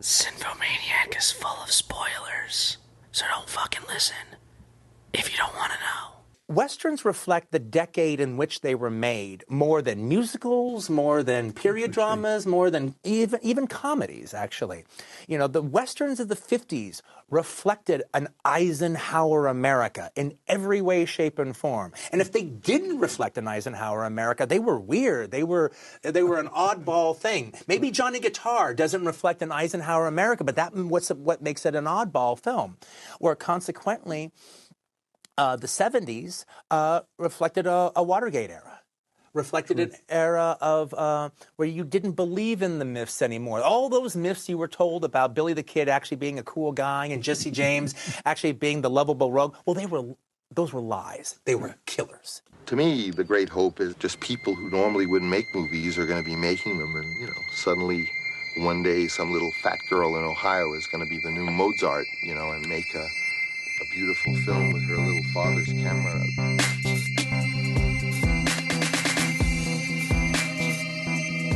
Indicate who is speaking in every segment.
Speaker 1: Cinphomaniac is full of spoilers, so don't fucking listen if you don't want to know. Westerns reflect the decade in which they were made more than musicals, more than period dramas, more than even comedies, actually. You know, the Westerns of the 50s reflected an Eisenhower America in every way, shape, and form. And if they didn't reflect an Eisenhower America, they were weird. They were an oddball thing. Maybe Johnny Guitar doesn't reflect an Eisenhower America, but that's what makes it an oddball film. Or consequently, the 70s reflected a Watergate era, reflected an era of where you didn't believe in the myths anymore. All those myths you were told about Billy the Kid actually being a cool guy and Jesse James actually being the lovable rogue, well, those were lies. They were killers.
Speaker 2: To me, the great hope is just people who normally wouldn't make movies are going to be making them, and, suddenly one day some little fat girl in Ohio is going to be the new Mozart, and make a beautiful film with her little father's camera.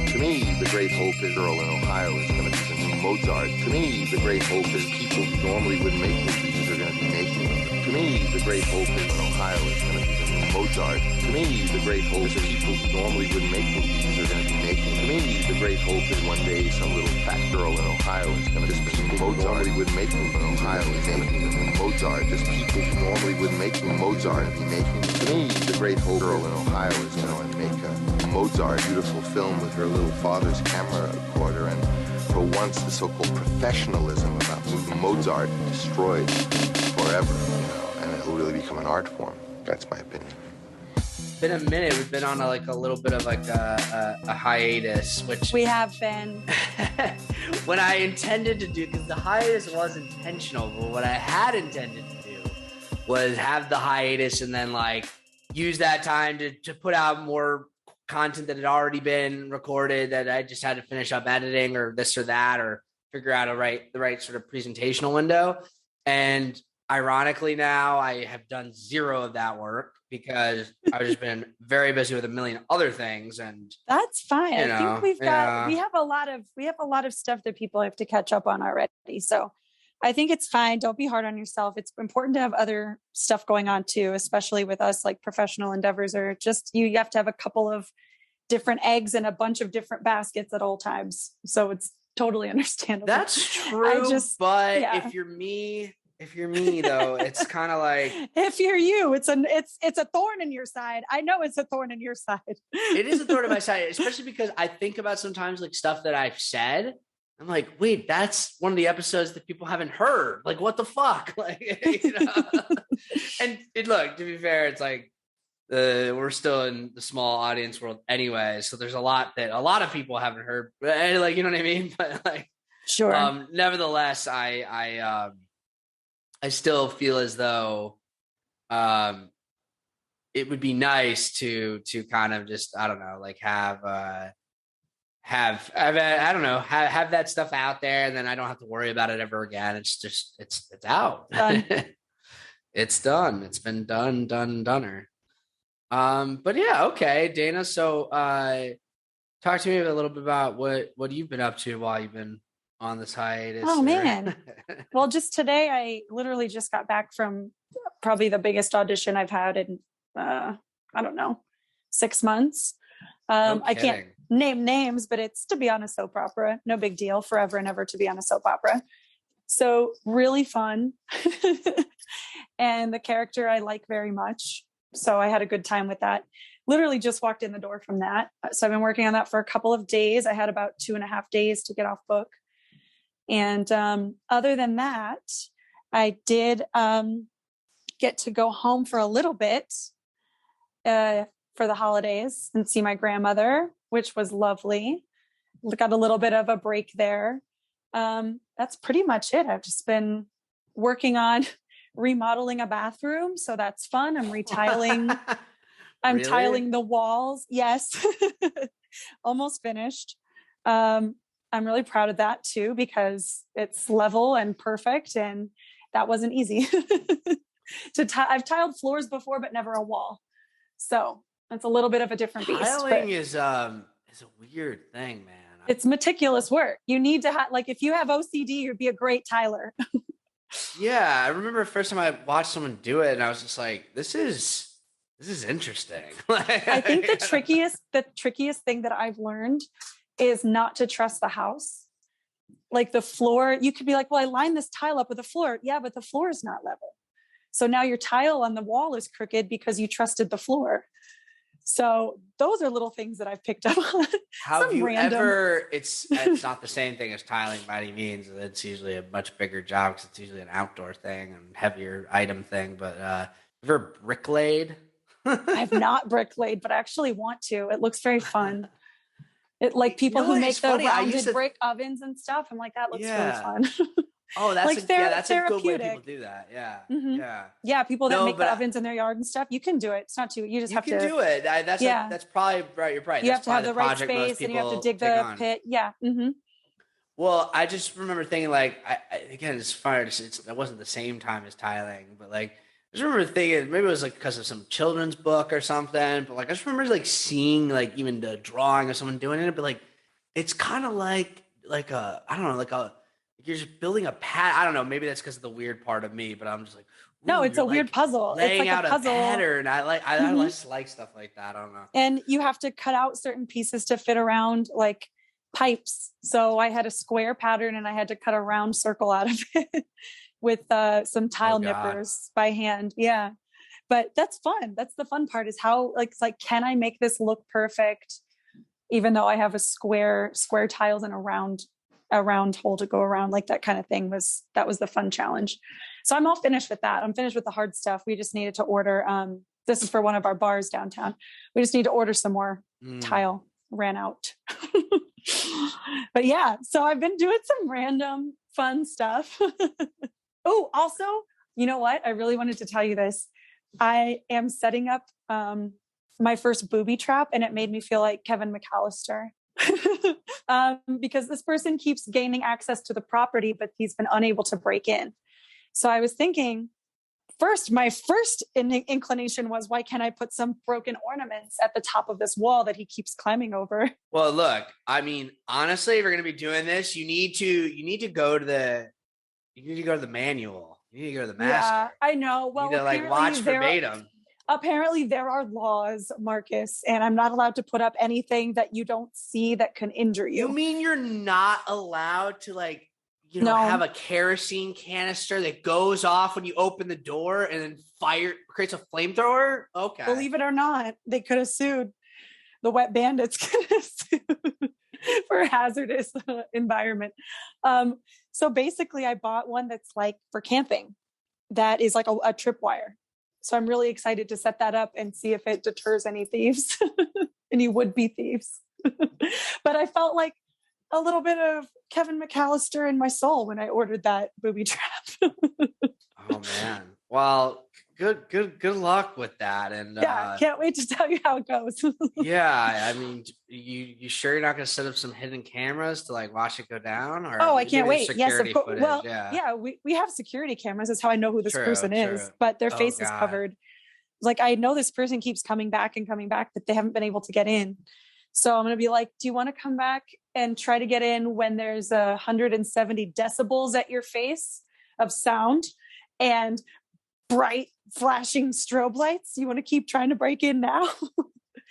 Speaker 2: To me, the great hope is girl in Ohio is going to be the new Mozart. To me, the great hope is people who normally wouldn't make movies are going to be making them. To me, the great hope is Ohio is going to be the new Mozart. To me, the great hope is people who normally wouldn't make movies are going to be making. To me, the great hope is one day some little fat girl in Ohio is going to just be Mozart. Normally wouldn't make movies in Ohio is making them. Mozart, just people who normally wouldn't make Mozart and be making. To me, the great hope girl in Ohio is going to make a Mozart beautiful film with her little father's camera recorder, and for once the so-called professionalism about moving Mozart destroyed forever, and it'll really become an art form. That's my opinion.
Speaker 1: It's been a minute. We've been on a little bit of a hiatus, which
Speaker 3: we have been.
Speaker 1: When I intended to do, because the hiatus was intentional, but what I had intended to do was have the hiatus and then use that time to put out more content that had already been recorded that I just had to finish up editing or this or that, or figure out the right sort of presentational window. And ironically, now I have done zero of that work because I've just been very busy with a million other things. And
Speaker 3: that's fine. I think we have a lot of stuff that people have to catch up on already. So I think it's fine. Don't be hard on yourself. It's important to have other stuff going on too, especially with us, professional endeavors, or just you have to have a couple of different eggs in a bunch of different baskets at all times. So it's totally understandable.
Speaker 1: That's true. If you're me, though, it's kind of
Speaker 3: if you're you, it's a thorn in your side. I know it's a thorn in your side.
Speaker 1: It is a thorn in my side, especially because I think about sometimes stuff that I've said. I'm like, wait, that's one of the episodes that people haven't heard. What the fuck? And look, to be fair, it's we're still in the small audience world anyway. So there's a lot that a lot of people haven't heard, you know what I mean? But
Speaker 3: sure.
Speaker 1: Nevertheless, I still feel as though, it would be nice to kind of just, I don't know, have that stuff out there, and then I don't have to worry about it ever again. It's just, it's out.
Speaker 3: Done.
Speaker 1: It's done. It's been doner. But yeah, okay, Dana. So, talk to me a little bit about what you've been up to while you've been on this hiatus.
Speaker 3: Oh man. Well, just today, I literally just got back from probably the biggest audition I've had in, I don't know, 6 months. I can't name names, but it's to be on a soap opera. No big deal. Forever and ever to be on a soap opera. So really fun. And the character I like very much. So I had a good time with that. Literally just walked in the door from that. So I've been working on that for a couple of days. I had about 2.5 days to get off book. And other than that, I did get to go home for a little bit for the holidays and see my grandmother, which was lovely. Got a little bit of a break there. That's pretty much it. I've just been working on remodeling a bathroom. So that's fun. I'm retiling. I'm
Speaker 1: Really?
Speaker 3: tiling the walls. Yes. Almost finished. I'm really proud of that too, because it's level and perfect. And that wasn't easy. I've tiled floors before, but never a wall. So that's a little bit of a different beast.
Speaker 1: Tiling is a weird thing, man.
Speaker 3: It's meticulous work. You need to have, like, if you have OCD, you'd be a great tiler.
Speaker 4: Yeah, I remember the first time I watched someone do it, and I was just like, "This is interesting."
Speaker 3: I think the trickiest thing that I've learned is not to trust the house. Like the floor, you could be like, "Well, I lined this tile up with the floor." Yeah, but the floor is not level. So now your tile on the wall is crooked because you trusted the floor. So those are little things that I've picked up on.
Speaker 4: Have you ever, it's not the same thing as tiling by any means. It's usually a much bigger job because it's usually an outdoor thing and heavier item thing. But ever bricklayed?
Speaker 3: I've not bricklayed, but I actually want to. It looks very fun. It like people who make the rounded brick ovens and stuff. I'm like, that looks really fun.
Speaker 4: Oh, that's
Speaker 3: like
Speaker 4: that's a good way people do that. Yeah.
Speaker 3: Mm-hmm. Yeah. People that make the ovens in their yard and stuff. You can do it. It's not too, you just have to
Speaker 4: do it. That's probably right. You're right.
Speaker 3: You have to have the right space and you have to dig the pit. Yeah. Mm-hmm.
Speaker 4: Well, I just remember thinking like, again, it's fine. It wasn't the same time as tiling, but like, I just remember thinking maybe it was like because of some children's book or something, but like, I just remember like seeing like even the drawing of someone doing it, but like, it's kind of like I don't know, like you're just building a pad. I don't know. Maybe that's because of the weird part of me, but I'm just like,
Speaker 3: no, it's a weird puzzle.
Speaker 4: Laying
Speaker 3: it's like
Speaker 4: out a pattern. I just like stuff like that. I don't know.
Speaker 3: And you have to cut out certain pieces to fit around like pipes. So I had a square pattern and I had to cut a round circle out of it with some tile nippers by hand. Yeah. But that's fun. That's the fun part is how like, it's like, can I make this look perfect? Even though I have a square tiles and a round hole to go around, like that kind of thing was the fun challenge. So I'm all finished with that. I'm finished with the hard stuff. We just needed to order, this is for one of our bars downtown. We just need to order some more tile, ran out. But yeah, so I've been doing some random fun stuff. Oh, also, you know what? I really wanted to tell you this. I am setting up my first booby trap and it made me feel like Kevin McAllister. Because this person keeps gaining access to the property, but he's been unable to break in. So I was thinking, my first inclination was, why can't I put some broken ornaments at the top of this wall that he keeps climbing over?
Speaker 4: Well, look, I mean, honestly, if you're going to be doing this, you need to go to the manual. You need to go to the master.
Speaker 3: Yeah, I know. Well,
Speaker 4: you need to like watch verbatim.
Speaker 3: Apparently there are laws, Marcus, and I'm not allowed to put up anything that you don't see that can injure you.
Speaker 4: You mean you're not allowed to like, have a kerosene canister that goes off when you open the door and then creates a flamethrower? Okay.
Speaker 3: Believe it or not, they could have sued. The Wet Bandits could have sued for hazardous environment. So basically I bought one that's like for camping that is like a tripwire. So I'm really excited to set that up and see if it deters any thieves, any would-be thieves. But I felt like a little bit of Kevin McAllister in my soul when I ordered that booby trap.
Speaker 4: Oh man. Well, good luck with that. And
Speaker 3: yeah, can't wait to tell you how it goes.
Speaker 4: Yeah, I mean, you sure you're not going to set up some hidden cameras to like watch it go down? Or
Speaker 3: I can't wait. Yes, of course. Well, yeah, we have security cameras. That's how I know who this person is. But their face is covered. Like I know this person keeps coming back, but they haven't been able to get in. So I'm going to be like, do you want to come back and try to get in when there's 170 decibels at your face of sound and bright flashing strobe lights? You want to keep trying to break in now?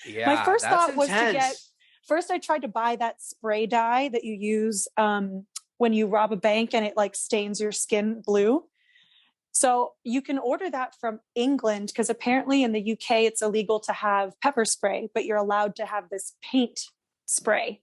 Speaker 4: Yeah.
Speaker 3: My first thought was I tried to buy that spray dye that you use when you rob a bank and it like stains your skin blue. So you can order that from England because apparently in the UK it's illegal to have pepper spray, but you're allowed to have this paint spray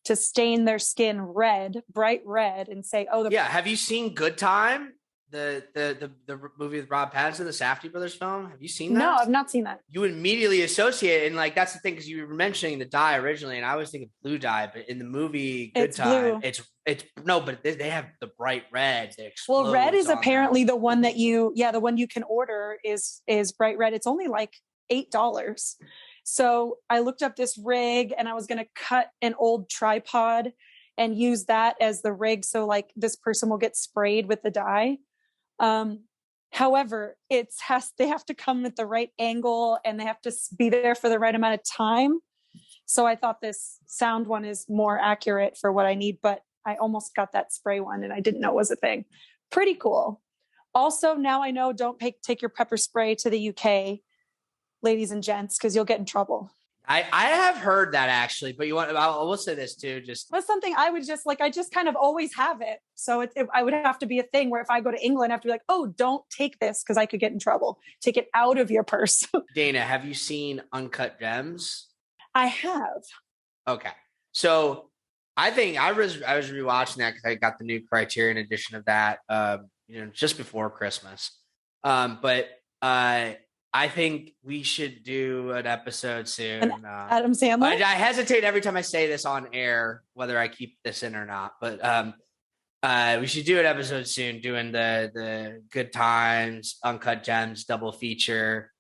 Speaker 3: to stain their skin red, bright red, and say,
Speaker 4: have you seen Good Time? The movie with Rob Pattinson, the Safdie Brothers film. Have you seen that?
Speaker 3: No, I've not seen that.
Speaker 4: You immediately associate, and like that's the thing because you were mentioning the dye originally, and I was thinking blue dye, but in the movie Good Time, blue. It's no, but they have the bright red.
Speaker 3: Well, red is apparently the one that the one you can order is bright red. It's only like $8. So I looked up this rig, and I was going to cut an old tripod and use that as the rig, so like this person will get sprayed with the dye. However, they have to come at the right angle and they have to be there for the right amount of time. So I thought this sound one is more accurate for what I need, but I almost got that spray one and I didn't know it was a thing. Pretty cool. Also, now I know don't take your pepper spray to the UK, ladies and gents, because you'll get in trouble.
Speaker 4: I have heard that actually, but I will say this too.
Speaker 3: That's something I would just I just kind of always have it. So I would have to be a thing where if I go to England, I have to be like, oh, don't take this because I could get in trouble. Take it out of your purse.
Speaker 4: Dana, have you seen Uncut Gems?
Speaker 3: I have.
Speaker 4: Okay. So I think I was rewatching that because I got the new Criterion edition of that, just before Christmas. But I think we should do an episode soon.
Speaker 3: Adam Sandler?
Speaker 4: I hesitate every time I say this on air, whether I keep this in or not. But we should do an episode soon doing the Good Times, Uncut Gems double feature,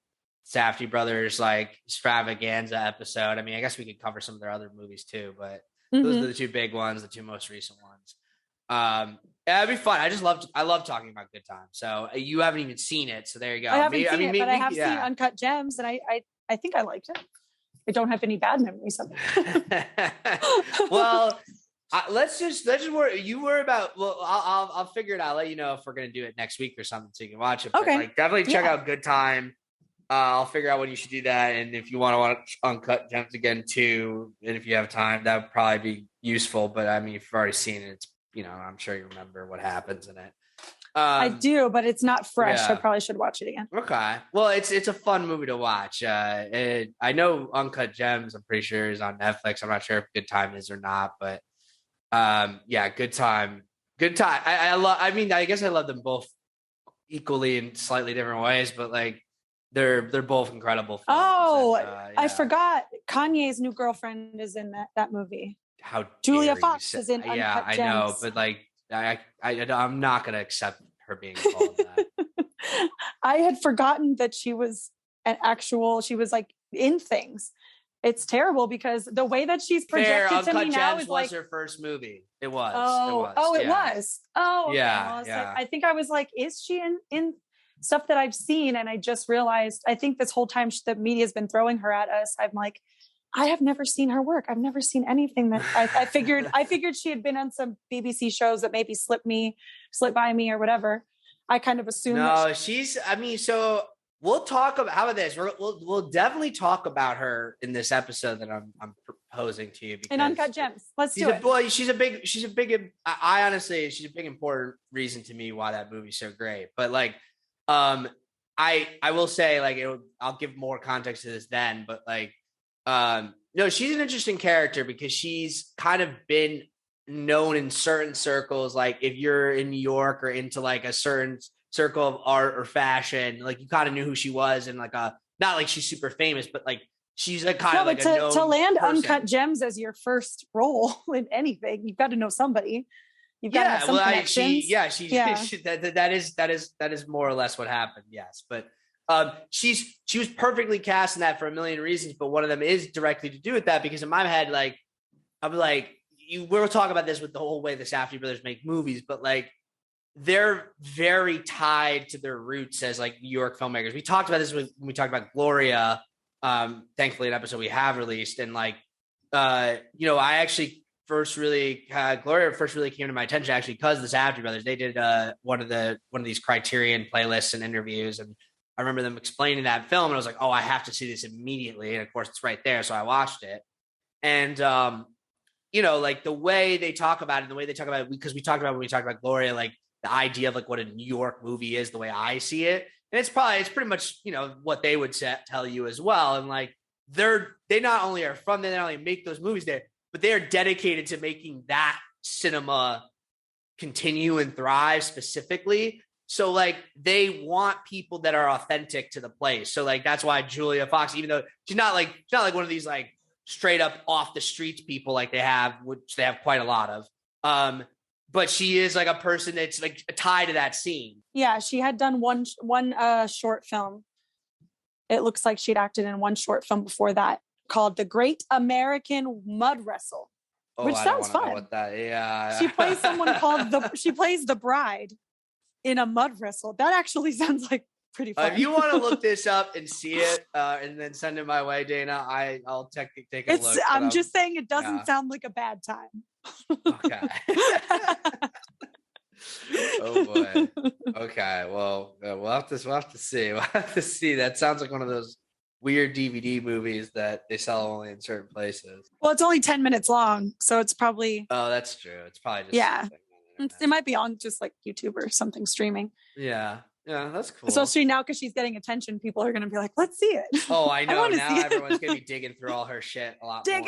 Speaker 4: Safdie Brothers like extravaganza episode. I mean, I guess we could cover some of their other movies too, but those are the two big ones, the two most recent ones. Yeah, it'd be fun. I love talking about Good Times. So you haven't even seen it, so there you go.
Speaker 3: I haven't seen it, but I have seen Uncut Gems, and I think I liked it. I don't have any bad memories of it.
Speaker 4: Well, let's just worry. You worry about. Well, I'll figure it out. I'll let you know if we're gonna do it next week or something, so you can watch it.
Speaker 3: Okay.
Speaker 4: But, definitely check out Good Time. I'll figure out when you should do that, and if you want to watch Uncut Gems again too, and if you have time, that would probably be useful. But I mean, if you've already seen it, it's I'm sure you remember what happens in it.
Speaker 3: I do, but it's not fresh. Yeah. I probably should watch it again.
Speaker 4: Okay. Well, it's a fun movie to watch. I know Uncut Gems, I'm pretty sure is on Netflix. I'm not sure if Good Time is or not, but Good Time. Good Time. I guess I love them both equally in slightly different ways, but they're both incredible films.
Speaker 3: Oh, I forgot. Kanye's new girlfriend is in that movie.
Speaker 4: How
Speaker 3: Julia Fox is in Uncut Gems.
Speaker 4: I know, but I'm not going to accept her being called that.
Speaker 3: I had forgotten that she was she was in things. It's terrible because the way that she's projected to me now is
Speaker 4: was her first movie. It was.
Speaker 3: It was. Oh,
Speaker 4: yeah.
Speaker 3: Okay. I think I was like, is she in stuff that I've seen? And I just realized, I think this whole time the media's been throwing her at us, I'm like, I have never seen her work. I've never seen anything that I figured she had been on some BBC shows that maybe slipped by me or whatever. I kind of assumed.
Speaker 4: No, so we'll talk about, how about this? We'll definitely talk about her in this episode that I'm proposing to you.
Speaker 3: In Uncut Gems. Let's do it.
Speaker 4: Well, she's a big, I honestly, she's a big important reason to me why that movie's so great. But I will say I'll give more context to this then, but no, she's an interesting character because she's kind of been known in certain circles. If you're in New York or into a certain circle of art or fashion, you kind of knew who she was, and not like she's super famous, but she's a known
Speaker 3: to land
Speaker 4: person.
Speaker 3: Uncut Gems as your first role in anything, you've got to know somebody. You've got to have some connections.
Speaker 4: That is more or less what happened. Yes, but. She was perfectly cast in that for a million reasons, but one of them is directly to do with that because in my head, we're talking about this with the whole way the Safdie brothers make movies, but they're very tied to their roots as New York filmmakers. We talked about this when we talked about Gloria, thankfully an episode we have released, and I actually Gloria first really came to my attention actually because the Safdie brothers, they did one of these Criterion playlists and interviews, and I remember them explaining that film and I was like, oh, I have to see this immediately. And of course it's right there. So I watched it. And, the way they talk about it, because we talked about when we talked about Gloria, the idea of what a New York movie is, the way I see it. And it's pretty much, what they would tell you as well. And they not only are from there, they not only make those movies there, but they are dedicated to making that cinema continue and thrive specifically. So they want people that are authentic to the place. So that's why Julia Fox, even though she's not one of these straight up off the streets people they have, which they have quite a lot of. But she is a person that's tied to that scene.
Speaker 3: Yeah, she had done one short film. It looks like she'd acted in one short film before that called The Great American Mud Wrestle, which sounds fun.
Speaker 4: Yeah.
Speaker 3: She plays someone she plays the bride in a mud wrestle. That actually sounds like pretty fun.
Speaker 4: If you want to look this up and see it, and then send it my way, Dana, I'll take a look.
Speaker 3: I'm just saying it doesn't sound like a bad time.
Speaker 4: Okay. Oh boy. Okay. Well, we'll have to see. We'll have to see. That sounds like one of those weird DVD movies that they sell only in certain places.
Speaker 3: Well, it's only 10 minutes long, so it's probably.
Speaker 4: Oh, that's true. It's probably just.
Speaker 3: Yeah. It might be on just like YouTube or something streaming.
Speaker 4: Yeah. Yeah, that's cool.
Speaker 3: Especially now because she's getting attention, people are going to be like, let's see it.
Speaker 4: Oh, I know. Now everyone's going to be digging through all her shit a lot more.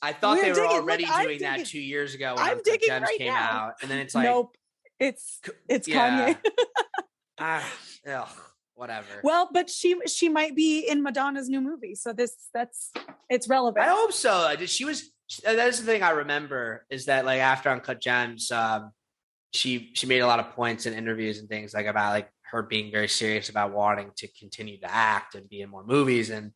Speaker 4: I thought they were already doing that 2 years ago when
Speaker 3: I'm digging
Speaker 4: Gems
Speaker 3: right
Speaker 4: came
Speaker 3: now.
Speaker 4: out. And then it's like.
Speaker 3: Nope. It's Kanye.
Speaker 4: Whatever.
Speaker 3: Well, but she might be in Madonna's new movie. So it's relevant.
Speaker 4: I hope so. That's the thing I remember is that like after Uncut Gems, she made a lot of points in interviews and things like about like her being very serious about wanting to continue to act and be in more movies. And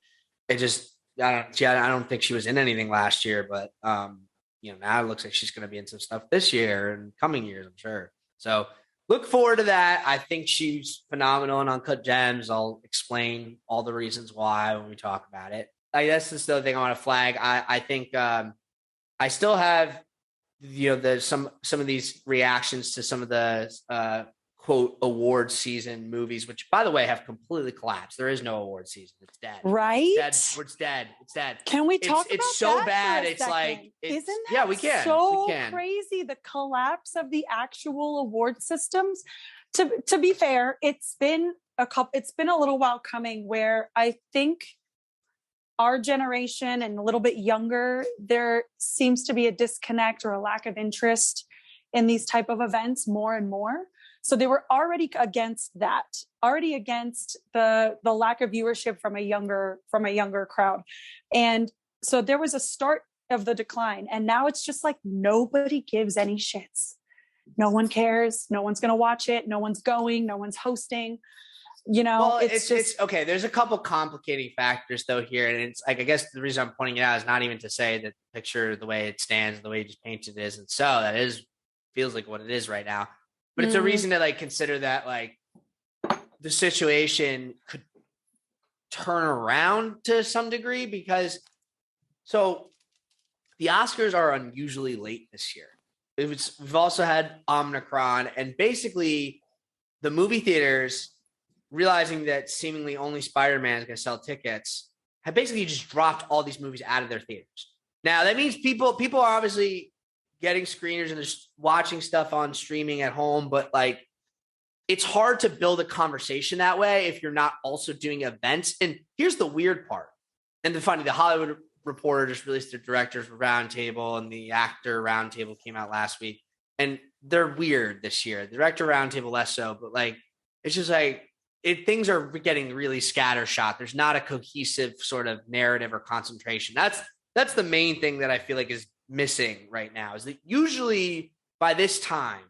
Speaker 4: it just, I don't think she was in anything last year, but now it looks like she's going to be in some stuff this year and coming years, I'm sure. So look forward to that. I think she's phenomenal in Uncut Gems. I'll explain all the reasons why when we talk about it. I guess that's the other thing I want to flag. I think I still have, some of these reactions to some of the quote award season movies, which by the way have completely collapsed. There is no award season. It's dead.
Speaker 3: Right?
Speaker 4: It's dead. It's dead.
Speaker 3: Can we talk about
Speaker 4: it's so
Speaker 3: that
Speaker 4: bad.
Speaker 3: For a
Speaker 4: it's
Speaker 3: second?
Speaker 4: like
Speaker 3: isn't that
Speaker 4: yeah, we can.
Speaker 3: So
Speaker 4: we can.
Speaker 3: Crazy the collapse of the actual award systems. To be fair, it's been a little while coming where I think our generation and a little bit younger, there seems to be a disconnect or a lack of interest in these type of events more and more. So they were already against that, already against the lack of viewership from a younger crowd. And so there was a start of the decline. And now it's just like nobody gives any shits. No one cares. No one's going to watch it. No one's going. No one's hosting.
Speaker 4: Well, it's okay. There's a couple complicating factors though here. And it's like, I guess the reason I'm pointing it out is not even to say that the picture, the way it stands, the way you just painted it is. And so that feels like what it is right now. But it's a reason to like consider that like the situation could turn around to some degree because so the Oscars are unusually late this year. We've also had Omicron and basically the movie theaters realizing that seemingly only Spider-Man is going to sell tickets have basically just dropped all these movies out of their theaters. Now that means people are obviously getting screeners and just watching stuff on streaming at home. But like, it's hard to build a conversation that way if you're not also doing events. And here's the weird part. And the Hollywood Reporter just released their directors roundtable and the actor roundtable came out last week. And they're weird this year. The director roundtable less so, but like, it's just like, things are getting really scattershot. There's not a cohesive sort of narrative or concentration. That's the main thing that I feel like is missing right now is that usually by this time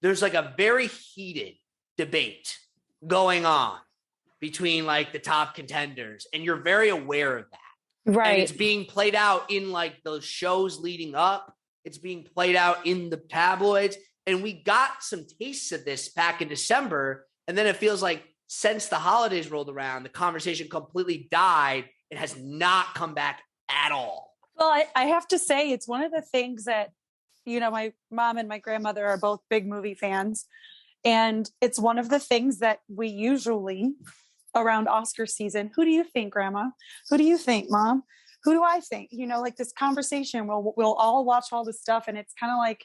Speaker 4: there's like a very heated debate going on between like the top contenders and you're very aware of that, right? And it's being played out in like those shows leading up. It's being played out in the tabloids, and we got some tastes of this back in December, and then it feels like since the holidays rolled around the conversation completely died. It has not come back at all.
Speaker 3: Well, I have to say, it's one of the things that, my mom and my grandmother are both big movie fans. And it's one of the things that we usually around Oscar season, who do you think, Grandma? Who do you think, Mom? Who do I think? Like this conversation, we'll all watch all this stuff. And it's kind of like,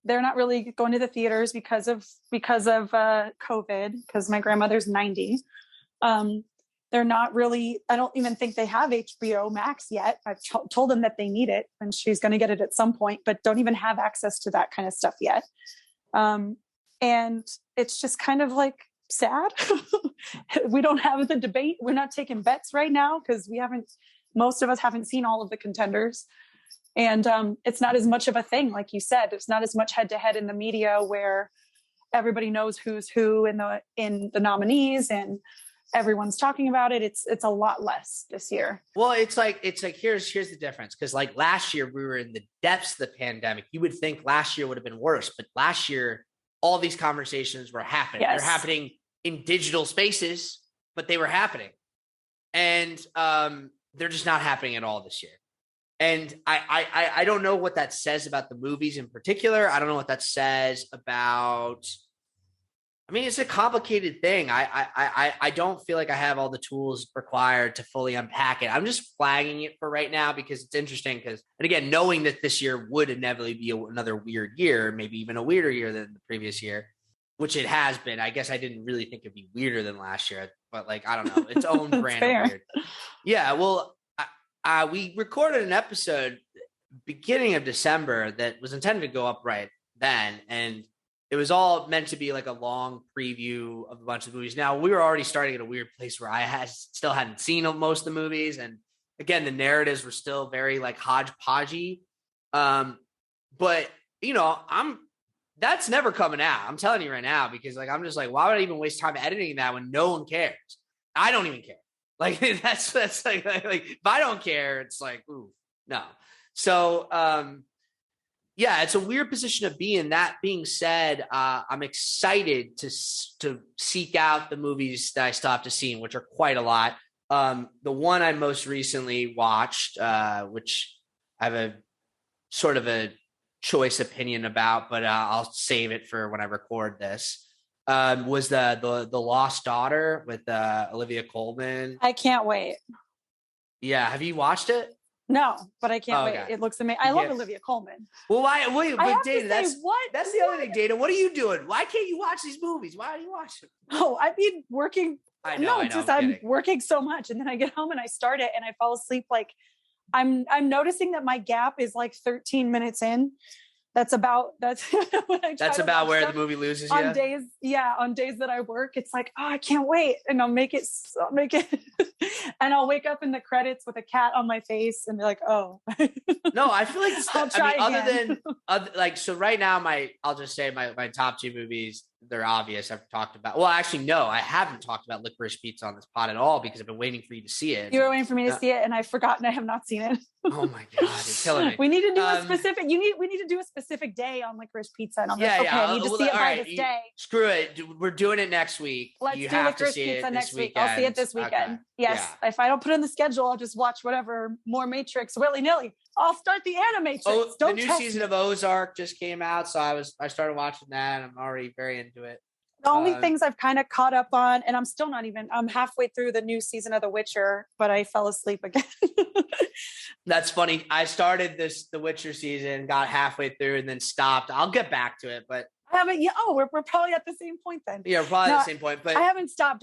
Speaker 3: they're not really going to the theaters because of COVID, because my grandmother's 90. They're not really, I don't even think they have HBO Max yet. I've told them that they need it and she's going to get it at some point, but don't even have access to that kind of stuff yet. And it's just kind of like sad. We don't have the debate. We're not taking bets right now because most of us haven't seen all of the contenders. And it's not as much of a thing, like you said. There's not as much head-to-head in the media where everybody knows who's who in the nominees and everyone's talking about it. It's a lot less this year.
Speaker 4: Well, it's like here's the difference. Cause like last year we were in the depths of the pandemic. You would think last year would have been worse, but last year all these conversations were happening. Yes. They're happening in digital spaces, but they were happening. And they're just not happening at all this year. And I don't know what that says about the movies in particular. I don't know what that says about, I mean, it's a complicated thing. I don't feel like I have all the tools required to fully unpack it. I'm just flagging it for right now because it's interesting and again, knowing that this year would inevitably be another weird year, maybe even a weirder year than the previous year, which it has been. I guess I didn't really think it'd be weirder than last year, but like, I don't know, its own brand of weird. Yeah. Well, we recorded an episode beginning of December that was intended to go up right then. And it was all meant to be like a long preview of a bunch of movies. Now, we were already starting at a weird place where I still hadn't seen most of the movies. And again, the narratives were still very like hodgepodgey. But, you know, that's never coming out. I'm telling you right now, because like, I'm just like, why would I even waste time editing that when no one cares? I don't even care. Like that's like if I don't care, it's like, ooh, no. So, yeah, it's a weird position to be in. That being said, I'm excited to seek out the movies that I still have to see, which are quite a lot. The one I most recently watched, which I have a sort of a choice opinion about, but I'll save it for when I record this, was the Lost Daughter with Olivia Colman.
Speaker 3: I can't wait.
Speaker 4: Yeah, have you watched it?
Speaker 3: No, but I can't wait. It looks amazing. I love Olivia Colman.
Speaker 4: Well, wait, but Dana, that's the other thing, Dana. What are you doing? Why can't you watch these movies? Why are you watching?
Speaker 3: Oh, I've been working.
Speaker 4: I know.
Speaker 3: I'm working so much, and then I get home and I start it, and I fall asleep. Like I'm noticing that my gap is like 13 minutes in. That's when I
Speaker 4: that's about where the movie loses you.
Speaker 3: On days that I work, it's like, oh, I can't wait, and I'll make it, and I'll wake up in the credits with a cat on my face and be like, oh.
Speaker 4: No, I feel like
Speaker 3: I'll try again.
Speaker 4: Other than so right now, I'll just say my top two movies. They're obvious. I've talked about. Well, actually, no, I haven't talked about Licorice Pizza on this pod at all because I've been waiting for you to see it.
Speaker 3: You were waiting for me to see it, and I've forgotten. I have not seen it.
Speaker 4: Oh my god, you're killing me.
Speaker 3: We need to do a specific. We need to do a specific day on Licorice Pizza, and I'm like, okay, I need to see it by this day.
Speaker 4: Screw it, we're doing it next week.
Speaker 3: Let's do Licorice Pizza next week. I'll see it this weekend. Okay. Yes, if I don't put it in the schedule, I'll just watch whatever more Matrix willy nilly. I'll start the Animatrix.
Speaker 4: Oh, the new season of Ozark just came out, so I started watching that. And I'm already very into it.
Speaker 3: The only things I've kind of caught up on, and I'm halfway through the new season of The Witcher, but I fell asleep again.
Speaker 4: That's funny. I started The Witcher season, got halfway through, and then stopped. I'll get back to it, but
Speaker 3: I haven't. Yeah, we're probably at the same point then.
Speaker 4: Yeah, we're probably at the same point. But
Speaker 3: I haven't stopped.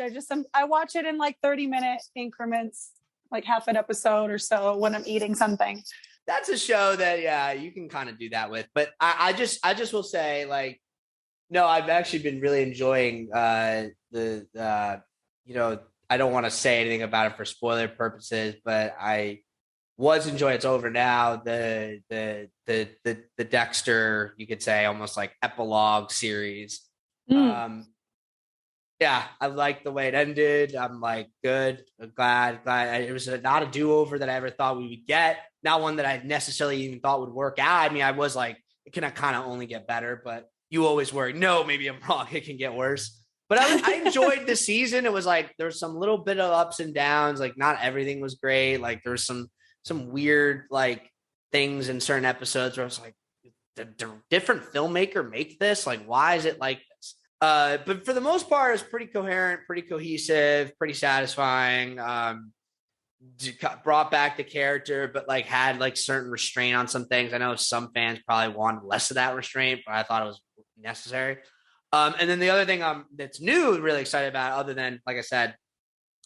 Speaker 3: I watch it in like 30-minute increments, like half an episode or so when I'm eating something.
Speaker 4: That's a show that you can kind of do that with. But I just will say, like, no, I've actually been really enjoying I don't want to say anything about it for spoiler purposes, but I was enjoying. It's over now. The Dexter, you could say, almost like epilogue series. I like the way it ended. I'm like, good. I'm glad. It was not a do-over that I ever thought we would get. Not one that I necessarily even thought would work out. I mean, I was like, it can kind of only get better, but you always worry, no, maybe I'm wrong. It can get worse. But I enjoyed the season. It was like, there was some little bit of ups and downs. Like not everything was great. Like there was some weird like things in certain episodes where I was like, did a different filmmaker make this? Like, why is it like this? But for the most part, it's pretty coherent, pretty cohesive, pretty satisfying. Brought back the character, but like had like certain restraint on some things. I know some fans probably wanted less of that restraint, but I thought it was necessary. And then the other thing that's new, really excited about, other than, like I said,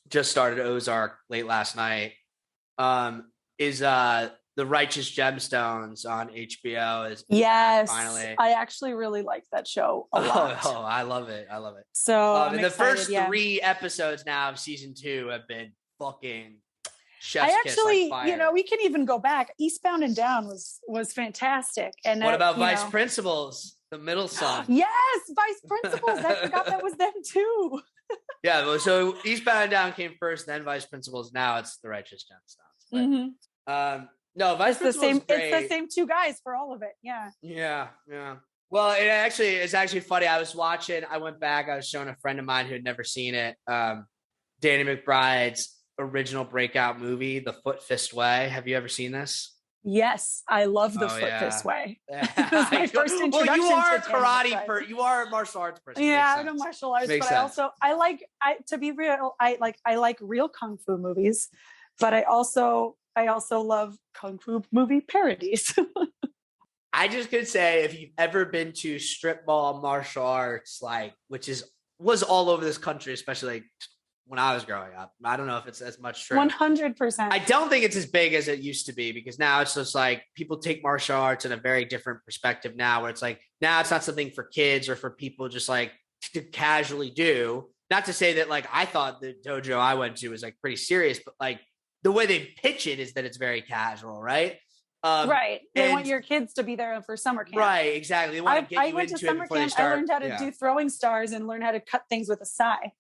Speaker 4: just started Ozark late last night, is The Righteous Gemstones on HBO.
Speaker 3: Yes,
Speaker 4: finally.
Speaker 3: I actually really liked that show a lot.
Speaker 4: Oh, I love it.
Speaker 3: So
Speaker 4: and the first 3 episodes now of season 2 have been fucking chef's kiss like fire.
Speaker 3: We can even go back. Eastbound and Down was fantastic. And
Speaker 4: what about Vice Principals, the middle son?
Speaker 3: Yes, Vice Principals. I forgot that was them too.
Speaker 4: Yeah, well, so Eastbound and Down came first, then Vice Principals. Now it's The Righteous Gemstones. No, Vice Principals.
Speaker 3: It's the same 2 guys for all of it. Yeah.
Speaker 4: Yeah. Well, it's actually funny. I went back, I was showing a friend of mine who had never seen it. Danny McBride's original breakout movie, The Foot Fist Way. Have you ever seen this?
Speaker 3: Yes, I love The Foot Fist Way.
Speaker 4: That was my first introduction. Well, you are a karate you are a martial arts person.
Speaker 3: Yeah, I'm a martial arts,
Speaker 4: Makes
Speaker 3: but
Speaker 4: sense.
Speaker 3: to be real, I like real kung fu movies, but I also love kung fu movie parodies.
Speaker 4: I just could say, if you've ever been to strip mall martial arts, like, was all over this country, especially like when I was growing up. I don't know if it's as much true.
Speaker 3: 100%.
Speaker 4: I don't think it's as big as it used to be, because now it's just like people take martial arts in a very different perspective now, where it's like, now it's not something for kids or for people just like to casually do. Not to say that like I thought the dojo I went to was like pretty serious, but like the way they pitch it is that it's very casual, right?
Speaker 3: Right. They want your kids to be there for summer camp.
Speaker 4: Right, exactly. They want to get you
Speaker 3: went
Speaker 4: into
Speaker 3: to summer
Speaker 4: it before they
Speaker 3: camp.
Speaker 4: start.
Speaker 3: I learned how to do throwing stars and learn how to cut things with a sai.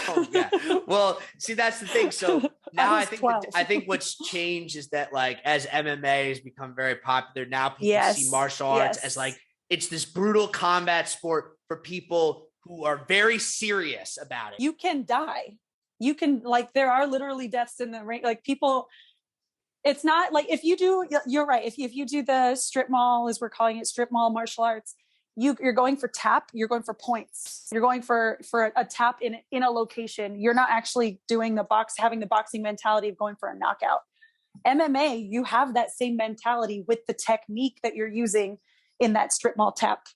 Speaker 4: Oh yeah. Well, see, that's the thing. So now I think
Speaker 3: 12.
Speaker 4: I think what's changed is that like as MMA has become very popular, now people see martial arts as like it's this brutal combat sport for people who are very serious about it.
Speaker 3: You can die. You can, like, there are literally deaths in the ring. Like, people, it's not like if you do, you're right. If you do the strip mall, as we're calling it, strip mall martial arts, you're going for tap, you're going for points. You're going for a tap in a location. You're not actually doing having the boxing mentality of going for a knockout. MMA, you have that same mentality with the technique that you're using in that strip mall tap.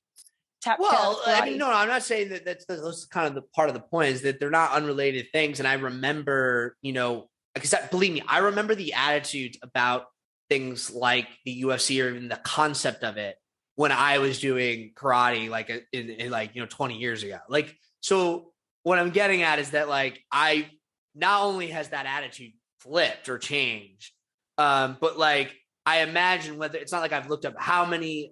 Speaker 4: Well, I mean, no, I'm not saying that's kind of the part of the point, is that they're not unrelated things. And I remember, because believe me, I remember the attitude about things like the UFC or even the concept of it when I was doing karate, like in 20 years ago. Like, so what I'm getting at is that like, I not only has that attitude flipped or changed, but like, I imagine whether it's not like I've looked up how many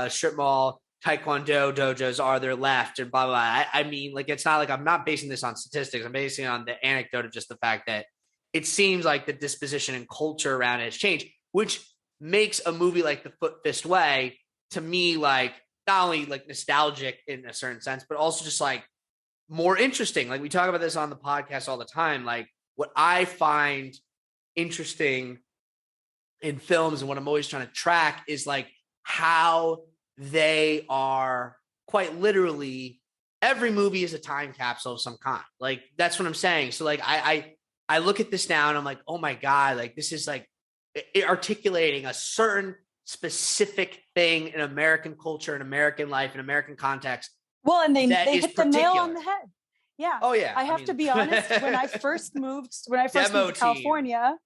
Speaker 4: strip mall Taekwondo dojos are there left and blah, blah, blah. I mean, like, it's not like I'm not basing this on statistics. I'm basing it on the anecdote of just the fact that it seems like the disposition and culture around it has changed, which makes a movie like The Foot Fist Way, to me, like, not only like nostalgic in a certain sense, but also just like more interesting. Like, we talk about this on the podcast all the time. Like, what I find interesting in films and what I'm always trying to track is like how they are quite literally, every movie is a time capsule of some kind. Like, that's what I'm saying. So like, I look at this now and I'm like, oh my God, like this is like articulating a certain specific thing in American culture, in American life, in American context.
Speaker 3: Well, and they hit the nail on the head. Yeah.
Speaker 4: Oh yeah.
Speaker 3: I have to be honest. When I first moved to California,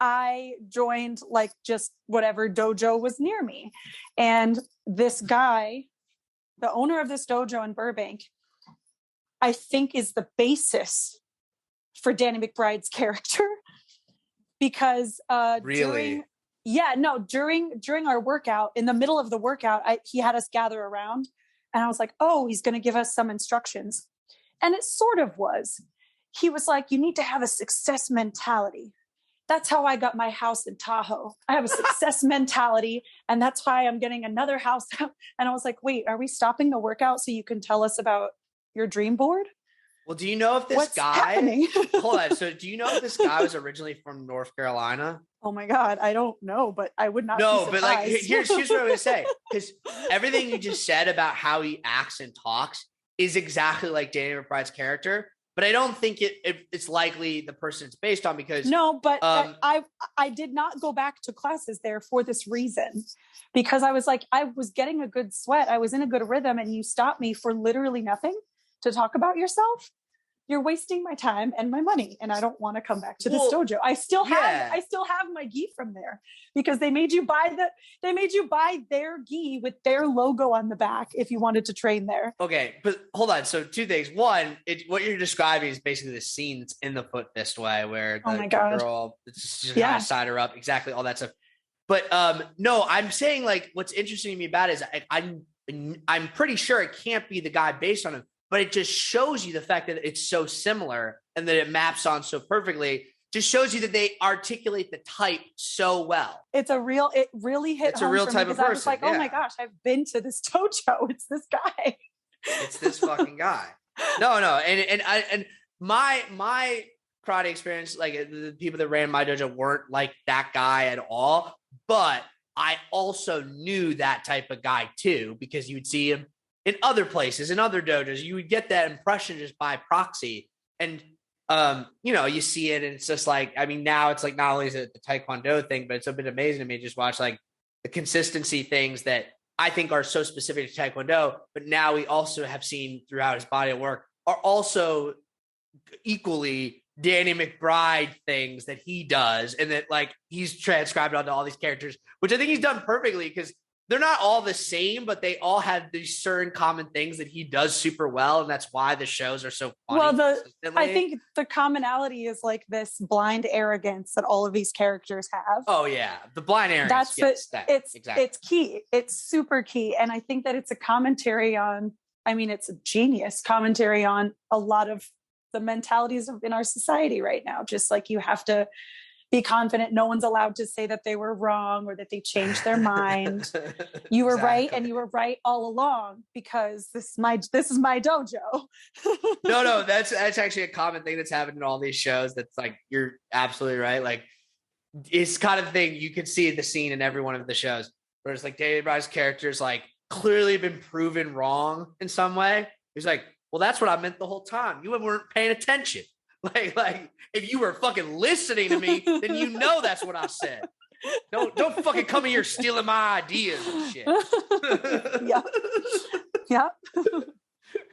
Speaker 3: I joined like just whatever dojo was near me. And this guy, the owner of this dojo in Burbank, I think is the basis for Danny McBride's character. Because during our workout, in the middle of the workout, he had us gather around and I was like, oh, he's going to give us some instructions. And it sort of was. He was like, you need to have a success mentality. That's how I got my house in Tahoe. I have a success mentality, and that's why I'm getting another house. And I was like, wait, are we stopping the workout so you can tell us about your dream board?
Speaker 4: Well, do you know if this
Speaker 3: happening?
Speaker 4: Hold on. So do you know if this guy was originally from North Carolina?
Speaker 3: Oh my God, I don't know, but I would not be
Speaker 4: No,
Speaker 3: surprised.
Speaker 4: but like, here's what I'm going to say. Because everything you just said about how he acts and talks is exactly like Danny McBride's character. But I don't think it's likely the person it's based on, because
Speaker 3: no, but I did not go back to classes there for this reason, because I was like, I was getting a good sweat. I was in a good rhythm, and you stopped me for literally nothing to talk about yourself. You're wasting my time and my money, and I don't want to come back to this dojo. I still have my gi from there, because they made you buy their gi with their logo on the back if you wanted to train there.
Speaker 4: Okay, but hold on. So two things. One, what you're describing is basically the scenes in The Foot Fist Way where the girl just kind of side her up, exactly all that stuff. But no, I'm saying like what's interesting to me about it is I'm pretty sure it can't be the guy based on him. But it just shows you the fact that it's so similar and that it maps on so perfectly. just shows you that they articulate the type so well.
Speaker 3: It really hit home
Speaker 4: a real
Speaker 3: for
Speaker 4: type
Speaker 3: me
Speaker 4: of
Speaker 3: because
Speaker 4: person.
Speaker 3: I was like, oh my gosh, I've been to this dojo. It's this guy.
Speaker 4: It's this fucking guy. No. And my karate experience, like the people that ran my dojo weren't like that guy at all. But I also knew that type of guy too, because you would see him in other places, in other dojos. You would get that impression just by proxy. And you see it, and it's just like, I mean, now it's like not only is it the Taekwondo thing, but it's been amazing to me to just watch like the consistency things that I think are so specific to Taekwondo, but now we also have seen throughout his body of work are also equally Danny McBride things that he does, and that like he's transcribed onto all these characters, which I think he's done perfectly because they're not all the same, but they all have these certain common things that he does super well, and that's why the shows are so funny.
Speaker 3: Well, I think the commonality is like this blind arrogance that all of these characters have.
Speaker 4: Oh yeah, the blind arrogance.
Speaker 3: It's key. It's super key, and I think that it's a commentary on. I mean, it's a genius commentary on a lot of the mentalities in our society right now. Just like you have to be confident. No one's allowed to say that they were wrong or that they changed their mind. You were right, and you were right all along because this is my dojo.
Speaker 4: No, that's actually a common thing that's happened in all these shows. That's like, you're absolutely right. Like, it's kind of the thing you can see the scene in every one of the shows where it's like Danny McBride's character's like clearly been proven wrong in some way. He's like, well, that's what I meant the whole time. You weren't paying attention. Like if you were fucking listening to me, then you know that's what I said. Don't fucking come in here stealing my ideas and shit.
Speaker 3: Yeah.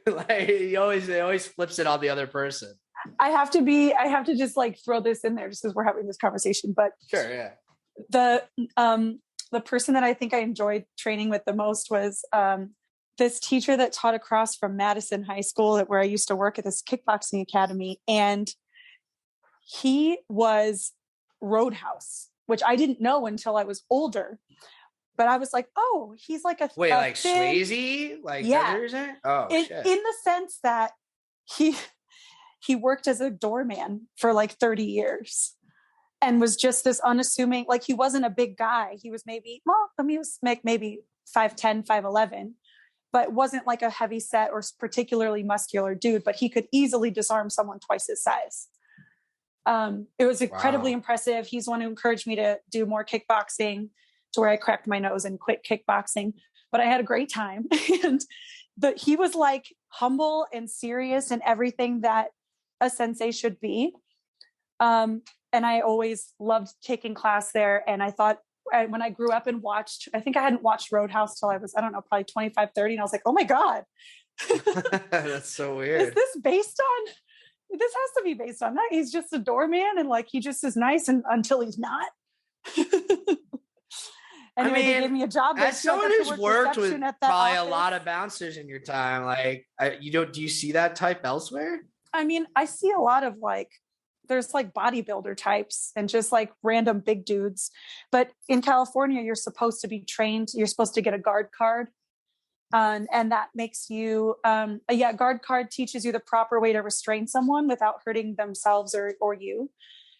Speaker 4: Like it always flips it on the other person.
Speaker 3: I have to just like throw this in there just because we're having this conversation. But
Speaker 4: sure, yeah.
Speaker 3: The person that I think I enjoyed training with the most was this teacher that taught across from Madison High School, where I used to work at this kickboxing academy. And he was Roadhouse, which I didn't know until I was older. But I was like, oh, he's like a
Speaker 4: wait,
Speaker 3: a
Speaker 4: like
Speaker 3: thin,
Speaker 4: Swayze? Like
Speaker 3: yeah.
Speaker 4: Shit.
Speaker 3: In the sense that he worked as a doorman for like 30 years and was just this unassuming, like he wasn't a big guy. He was maybe 5'10", 5'11", but wasn't like a heavy set or particularly muscular dude, but he could easily disarm someone twice his size. It was incredibly impressive. He's the one who encouraged me to do more kickboxing, to where I cracked my nose and quit kickboxing, but I had a great time. And he was like humble and serious and everything that a sensei should be. And I always loved taking class there. And I thought, when I grew up and watched, I think I hadn't watched Roadhouse till I was, I don't know, probably 25, 30. And I was like, oh my God.
Speaker 4: That's so weird.
Speaker 3: Is this has to be based on that. He's just a doorman and like, he just is nice until he's not. Anyway, they gave me a job.
Speaker 4: As someone who's worked with probably a lot of bouncers in your time, like do you see that type elsewhere?
Speaker 3: I mean, I see a lot of like, there's like bodybuilder types and just like random big dudes. But in California, you're supposed to be trained. You're supposed to get a guard card. And that makes you, guard card teaches you the proper way to restrain someone without hurting themselves or you.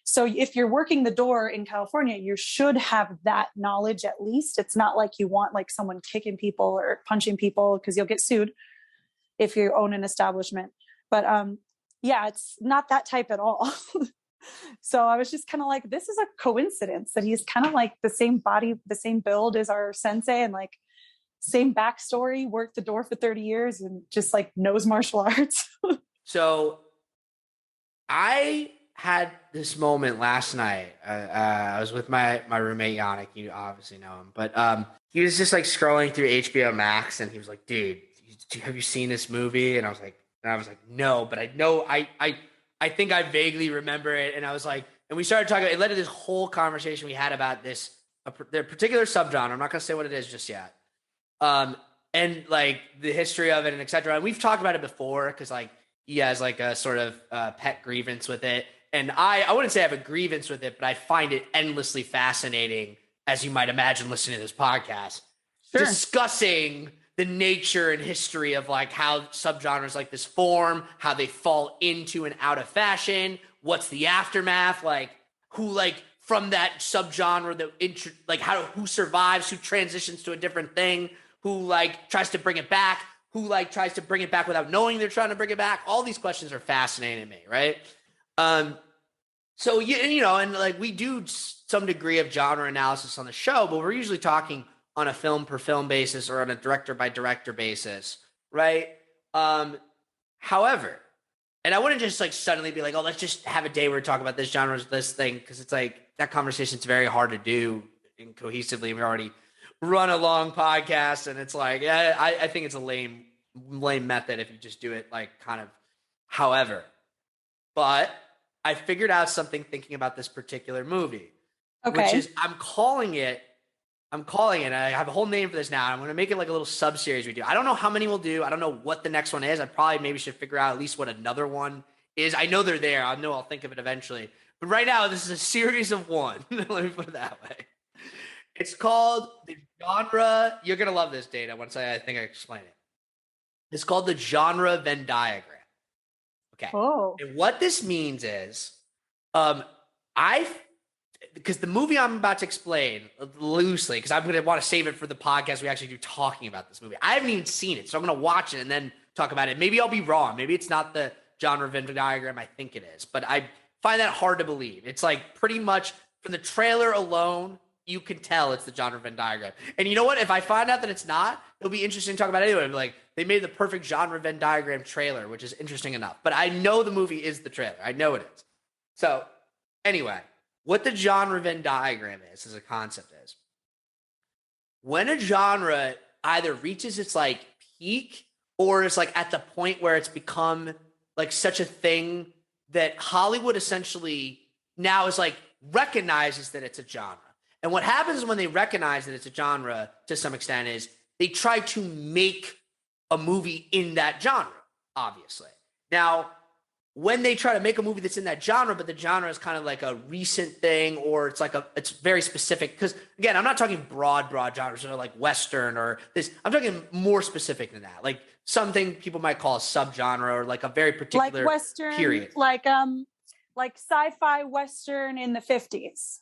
Speaker 3: So if you're working the door in California, you should have that knowledge at least. It's not like you want like someone kicking people or punching people because you'll get sued if you own an establishment. But it's not that type at all. So I was just kind of like, this is a coincidence that he's kind of like the same body, the same build as our sensei and like same backstory, worked the door for 30 years and just like knows martial arts.
Speaker 4: So I had this moment last night. I was with my roommate, Yannick. You obviously know him, but he was just like scrolling through HBO Max and he was like, dude, have you seen this movie? And I was like, no, but I know, I think I vaguely remember it. And I was like, and we started talking, it led to this whole conversation we had about the particular subgenre. I'm not going to say what it is just yet. And like the history of it and et cetera. And we've talked about it before because like he has like a sort of pet grievance with it. And I wouldn't say I have a grievance with it, but I find it endlessly fascinating, as you might imagine listening to this podcast, discussing the nature and history of like how subgenres like this form, how they fall into and out of fashion, what's the aftermath, like who like from that subgenre that who survives, who transitions to a different thing, who like tries to bring it back, who like tries to bring it back without knowing they're trying to bring it back. All these questions are fascinating to me, right? So and like we do some degree of genre analysis on the show, but we're usually talking on a film per film basis or on a director by director basis, right? However, and I wouldn't just like suddenly be like, oh, let's just have a day where we talk about this genre, this thing, because it's like that conversation is very hard to do cohesively. We already run a long podcast, and it's like, yeah, I think it's a lame method if you just do it like kind of however. But I figured out something thinking about this particular movie, which is I'm calling it. I have a whole name for this now. I'm going to make it like a little sub-series we do. I don't know how many we'll do. I don't know what the next one is. I probably maybe should figure out at least what another one is. I know they're there. I know I'll think of it eventually. But right now, this is a series of one. Let me put it that way. It's called the genre. You're going to love this, Dana, once I think I explain it. It's called the Genre Venn Diagram. Okay.
Speaker 3: Oh.
Speaker 4: And what this means is because the movie I'm about to explain loosely, because I'm going to want to save it for the podcast we actually do talking about this movie. I haven't even seen it, so I'm going to watch it and then talk about it. Maybe I'll be wrong. Maybe it's not the Genre Venn Diagram I think it is, but I find that hard to believe. It's like pretty much from the trailer alone, you can tell it's the Genre Venn Diagram. And you know what? If I find out that it's not, it'll be interesting to talk about it anyway. Like, they made the perfect Genre Venn Diagram trailer, which is interesting enough. But I know the movie is the trailer. I know it is. So anyway, what the Genre Venn Diagram is as a concept is when a genre either reaches its like peak or is like at the point where it's become like such a thing that Hollywood essentially now is like recognizes that it's a genre. And what happens when they recognize that it's a genre to some extent is they try to make a movie in that genre, obviously. Now, when they try to make a movie that's in that genre, but the genre is kind of like a recent thing, or it's very specific. Because again, I'm not talking broad genres or like Western or this. I'm talking more specific than that. Like something people might call a subgenre or like a very particular
Speaker 3: like Western
Speaker 4: period.
Speaker 3: Like sci-fi Western in the 50s.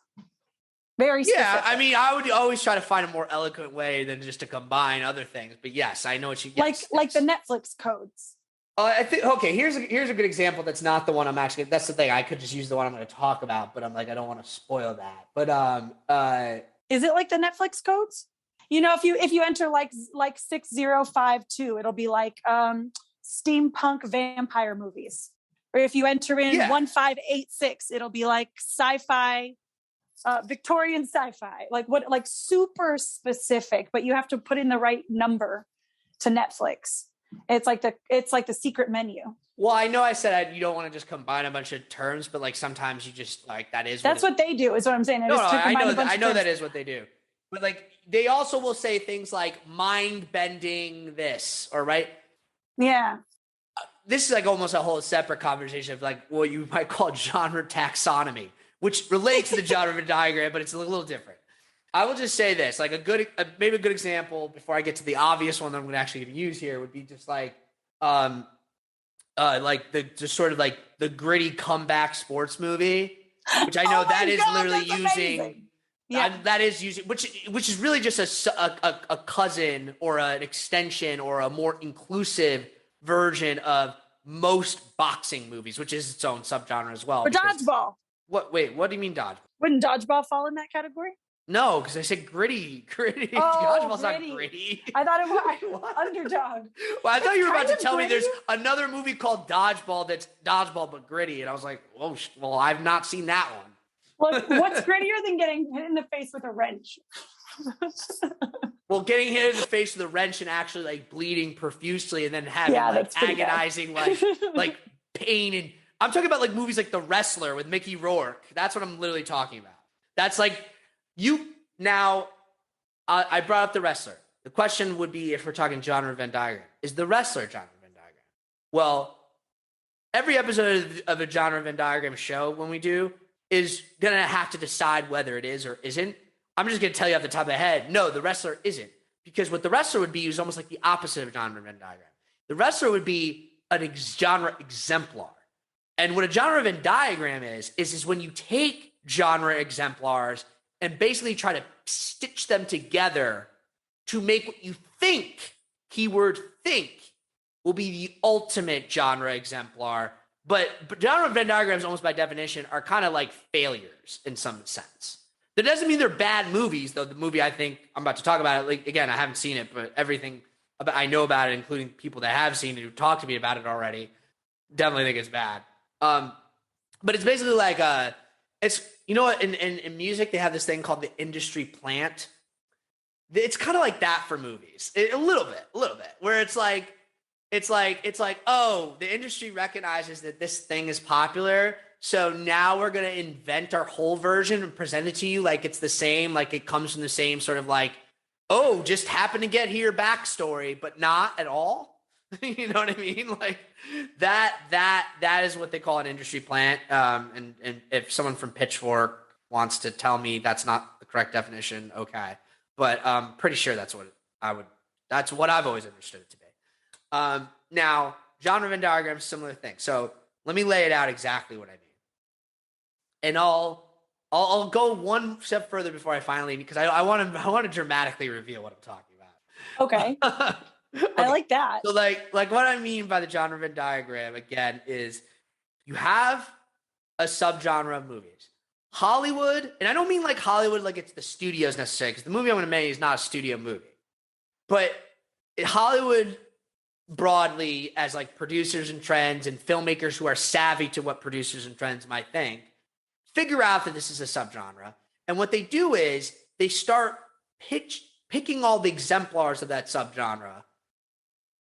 Speaker 3: Very specific.
Speaker 4: Yeah, I mean, I would always try to find a more eloquent way than just to combine other things. But yes, I know what you
Speaker 3: like the Netflix codes.
Speaker 4: I think here's a good example. That's not the one I'm actually. That's the thing. I could just use the one I'm going to talk about, but I'm like I don't want to spoil that. But
Speaker 3: is it like the Netflix codes? You know, if you enter like 6052, it'll be like steampunk vampire movies. Or if you enter in 1586, it'll be like sci-fi, Victorian sci-fi. Like super specific, but you have to put in the right number to Netflix. It's like the secret menu.
Speaker 4: Well, I know I said you don't want to just combine a bunch of terms, but like sometimes you just like that is.
Speaker 3: That's what they do. Is what I'm saying.
Speaker 4: I know that is what they do. But like they also will say things like mind bending this or right.
Speaker 3: Yeah.
Speaker 4: This is like almost a whole separate conversation of like what you might call genre taxonomy, which relates to the genre Venn diagram, but it's a little different. I will just say this, like maybe a good example before I get to the obvious one that I'm going to actually use here would be just like the gritty comeback sports movie, which I know that is literally using, that is using, which is really just a cousin or an extension or a more inclusive version of most boxing movies, which is its own subgenre as well.
Speaker 3: Or dodgeball.
Speaker 4: What do you mean dodgeball?
Speaker 3: Wouldn't dodgeball fall in that category?
Speaker 4: No, because I said gritty.
Speaker 3: Oh,
Speaker 4: Dodgeball's not gritty.
Speaker 3: I thought it was underdog.
Speaker 4: Well, I thought you were about to tell me there's another movie called Dodgeball that's dodgeball but gritty, and I was like, well, I've not seen that one.
Speaker 3: Look, what's grittier than getting hit in the face with a wrench?
Speaker 4: Well, getting hit in the face with a wrench and actually like bleeding profusely, and then having agonizing like pain, and I'm talking about like movies like The Wrestler with Mickey Rourke. That's what I'm literally talking about. That's like. I brought up The Wrestler. The question would be, if we're talking genre Venn diagram, is The Wrestler genre Venn diagram? Well, every episode of a genre Venn diagram show when we do is going to have to decide whether it is or isn't. I'm just going to tell you off the top of my head, no, The Wrestler isn't. Because what The Wrestler would be is almost like the opposite of a genre Venn diagram. The Wrestler would be a genre exemplar. And what a genre Venn diagram is when you take genre exemplars and basically try to stitch them together to make what you think, keyword think, will be the ultimate genre exemplar. But genre Venn diagrams, almost by definition, are kind of like failures in some sense. That doesn't mean they're bad movies, though. The movie I think I'm about to talk about it, like, again, I haven't seen it, but everything I know about it, including people that have seen it who talked to me about it already, definitely think it's bad. But it's basically like it's, you know what, in music they have this thing called the industry plant. It's kind of like that for movies, a little bit, where it's like, oh, the industry recognizes that this thing is popular, so now we're gonna invent our whole version and present it to you like it's the same, like it comes from the same sort of like, oh, just happen to get here backstory, but not at all. You know what I mean? Like that is what they call an industry plant. And if someone from Pitchfork wants to tell me that's not the correct definition, okay. But I'm pretty sure that's what I've always understood it to be. Now, genre Venn diagram, similar thing. So let me lay it out exactly what I mean. And I'll go one step further before I finally, because I want to dramatically reveal what I'm talking about.
Speaker 3: Okay. I like that.
Speaker 4: So like what I mean by the genre Venn diagram, again, is you have a subgenre of movies. Hollywood, and I don't mean like Hollywood like it's the studios necessarily, because the movie I'm going to make is not a studio movie. But Hollywood broadly, as like producers and trends and filmmakers who are savvy to what producers and trends might think, figure out that this is a subgenre. And what they do is they start picking all the exemplars of that subgenre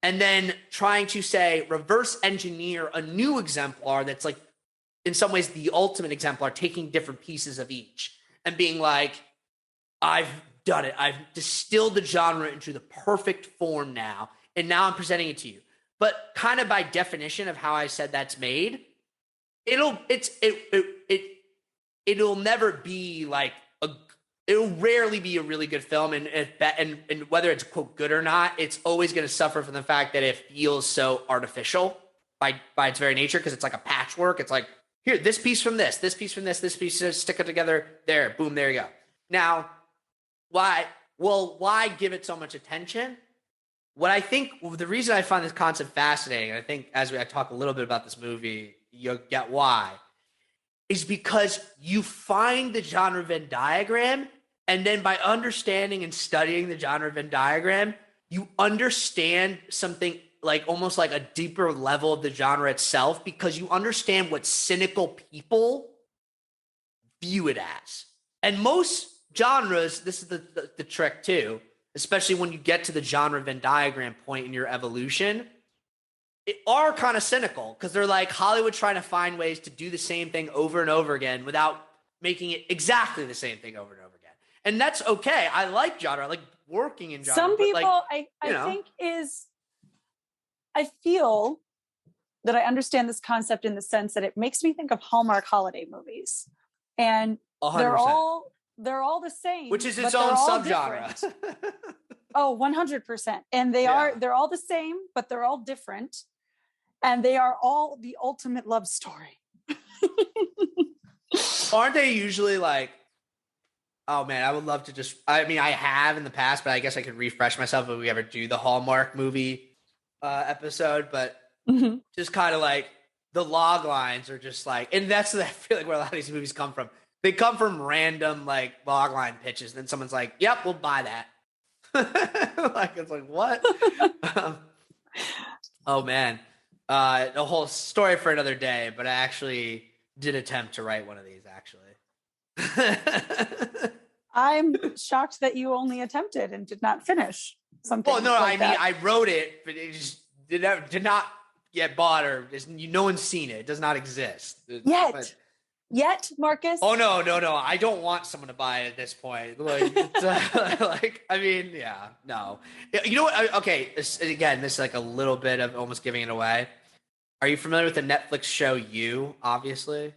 Speaker 4: and then trying to say reverse engineer a new exemplar that's like in some ways the ultimate exemplar, taking different pieces of each and being like, I've done it. I've distilled the genre into the perfect form now, and now I'm presenting it to you. But kind of by definition of how I said that's made, it'll never be like it'll rarely be a really good film, and whether it's quote good or not, it's always going to suffer from the fact that it feels so artificial by its very nature, because it's like a patchwork. It's like, here, this piece from this piece from this piece, stick it together, there, boom, there you go. Now, why give it so much attention? What I think, the reason I find this concept fascinating, and I think as I talk a little bit about this movie, you'll get why, is because you find the genre Venn diagram, and then by understanding and studying the genre Venn diagram, you understand something like almost like a deeper level of the genre itself, because you understand what cynical people view it as. And most genres, this is the trick too, especially when you get to the genre Venn diagram point in your evolution, are kind of cynical, because they're like Hollywood trying to find ways to do the same thing over and over again without making it exactly the same thing over and over again. And that's okay. I like genre. I like working in genre.
Speaker 3: Some people,
Speaker 4: like,
Speaker 3: I feel that I understand this concept in the sense that it makes me think of Hallmark holiday movies. And
Speaker 4: 100%.
Speaker 3: they're all the same.
Speaker 4: Which is its own subgenre.
Speaker 3: Oh, 100%. And they're all the same, but they're all different. And they are all the ultimate love story.
Speaker 4: Aren't they usually like, oh man, I would love to I have in the past, but I guess I could refresh myself if we ever do the Hallmark movie episode, but just kind of like the log lines are just like, and that's I feel like where a lot of these movies come from. They come from random like log line pitches. Then someone's like, yep, we'll buy that. Like, it's like, what? Oh man. The whole story for another day, but I actually did attempt to write one of these actually.
Speaker 3: I'm shocked that you only attempted and did not finish something.
Speaker 4: Well, no,
Speaker 3: like that.
Speaker 4: I wrote it, but it just did not get bought, or no one's seen it. It does not exist
Speaker 3: Yet, Marcus.
Speaker 4: Oh no! I don't want someone to buy it at this point. Like, no. You know what? Okay, this is like a little bit of almost giving it away. Are you familiar with the Netflix show You? Obviously,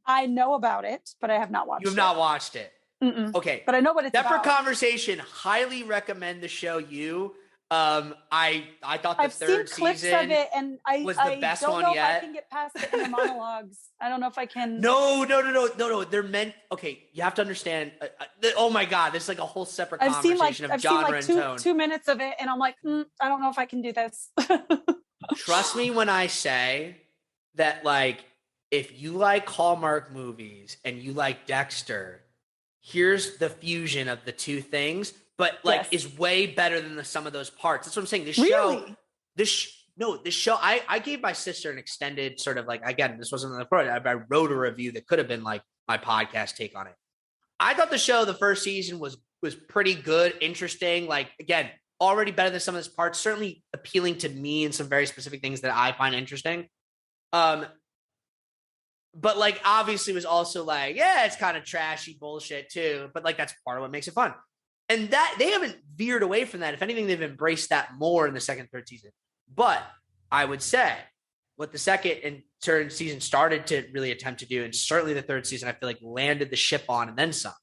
Speaker 3: I know about it, but I have not watched it.
Speaker 4: You have not watched it.
Speaker 3: Mm-mm.
Speaker 4: Okay,
Speaker 3: but I know what it's about.
Speaker 4: Separate conversation. Highly recommend the show You. I thought the
Speaker 3: I've
Speaker 4: third
Speaker 3: seen clips
Speaker 4: season
Speaker 3: of it, and I
Speaker 4: was the best
Speaker 3: don't
Speaker 4: one
Speaker 3: know
Speaker 4: yet.
Speaker 3: if I can get past it in the monologues. I don't know if I can.
Speaker 4: No. They're meant. Okay, you have to understand. Oh my God, this is like a whole separate conversation of genre and tone.
Speaker 3: 2 minutes of it, and I'm like, I don't know if I can do this.
Speaker 4: Trust me when I say that, like, if you like Hallmark movies and you like Dexter, here's the fusion of the two things, but like is way better than the sum of those parts. That's what I'm saying. This show, I gave my sister an extended sort of like, again, this wasn't on the product. I wrote a review that could have been like my podcast take on it. I thought the show, the first season was pretty good, interesting. Like, again, already better than some of those parts, certainly appealing to me in some very specific things that I find interesting. But like, obviously was also like, yeah, it's kind of trashy bullshit too. But like, that's part of what makes it fun. And that they haven't veered away from that. If anything, they've embraced that more in the second, third season. But I would say what the second and third season started to really attempt to do, and certainly the third season, I feel like landed the ship on and then some,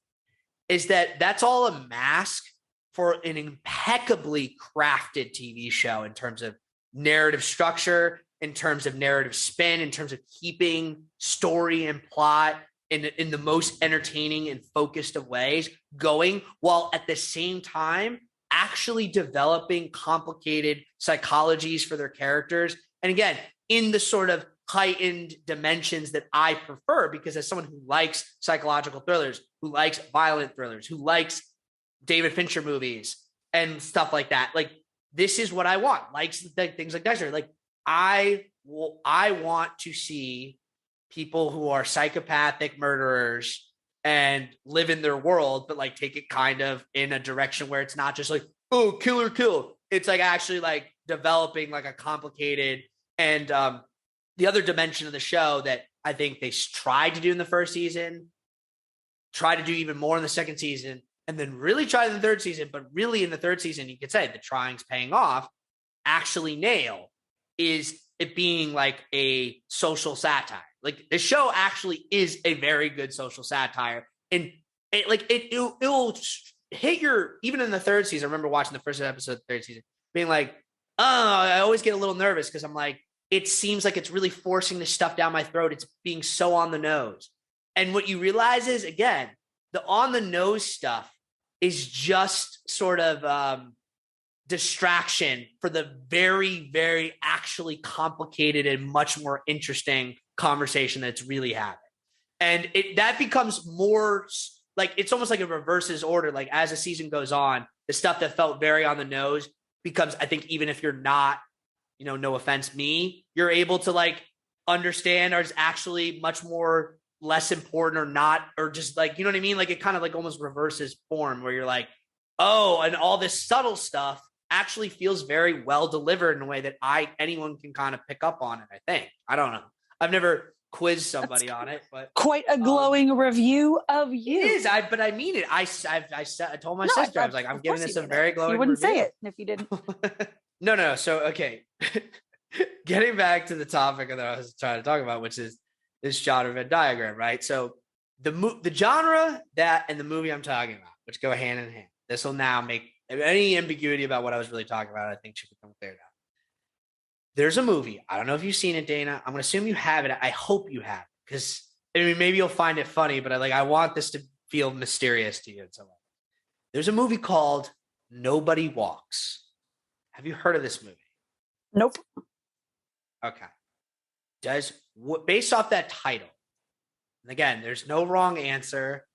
Speaker 4: is that that's all a mask for an impeccably crafted TV show in terms of narrative structure, in terms of narrative spin, in terms of keeping story and plot in the most entertaining and focused of ways going, while at the same time actually developing complicated psychologies for their characters. And again, in the sort of heightened dimensions that I prefer, because as someone who likes psychological thrillers, who likes violent thrillers, who likes David Fincher movies and stuff like that, like, this is what I want. Likes things like Dexter. Like, I want to see people who are psychopathic murderers and live in their world, but like take it kind of in a direction where it's not just like, oh, kill. It's like actually like developing like a complicated and the other dimension of the show that I think they tried to do in the first season, try to do even more in the second season, and then really try in the third season. But really in the third season, you could say the trying's paying off, actually nail is it being like a social satire. Like, the show actually is a very good social satire, and it'll hit your, even in the third season. I remember watching the first episode of the third season being like, oh, I always get a little nervous because I'm like, it seems like it's really forcing this stuff down my throat. It's being so on the nose. And what you realize is, again, the on the nose stuff is just sort of distraction for the very, very actually complicated and much more interesting conversation that's really happening. And that becomes more like, it's almost like it reverses order. Like, as the season goes on, the stuff that felt very on the nose becomes, I think, even if you're not, no offense, me, you're able to like understand, or is actually much more less important, or not, or just like, you know what I mean? Like, it kind of like almost reverses form where you're like, oh, and all this subtle stuff actually feels very well delivered in a way that anyone can kind of pick up on it. I think. I don't know. I've never quizzed somebody on it, but
Speaker 3: quite a glowing review of you.
Speaker 4: It is. But I mean it. I told my sister, I was like, I'm giving this a very glowing.
Speaker 3: You wouldn't
Speaker 4: review.
Speaker 3: say it if you didn't.
Speaker 4: No. So, okay. Getting back to the topic that I was trying to talk about, which is this genre Venn diagram, right? So the genre that and the movie I'm talking about, which go hand in hand. This will now make any ambiguity about what I was really talking about, I think, should become clear now. There's a movie. I don't know if you've seen it, Dana. I'm going to assume you have it. I hope you have, because maybe you'll find it funny, but I want this to feel mysterious to you in some way. There's a movie called Nobody Walks. Have you heard of this movie?
Speaker 3: Nope.
Speaker 4: Okay. Based off that title, and again, there's no wrong answer.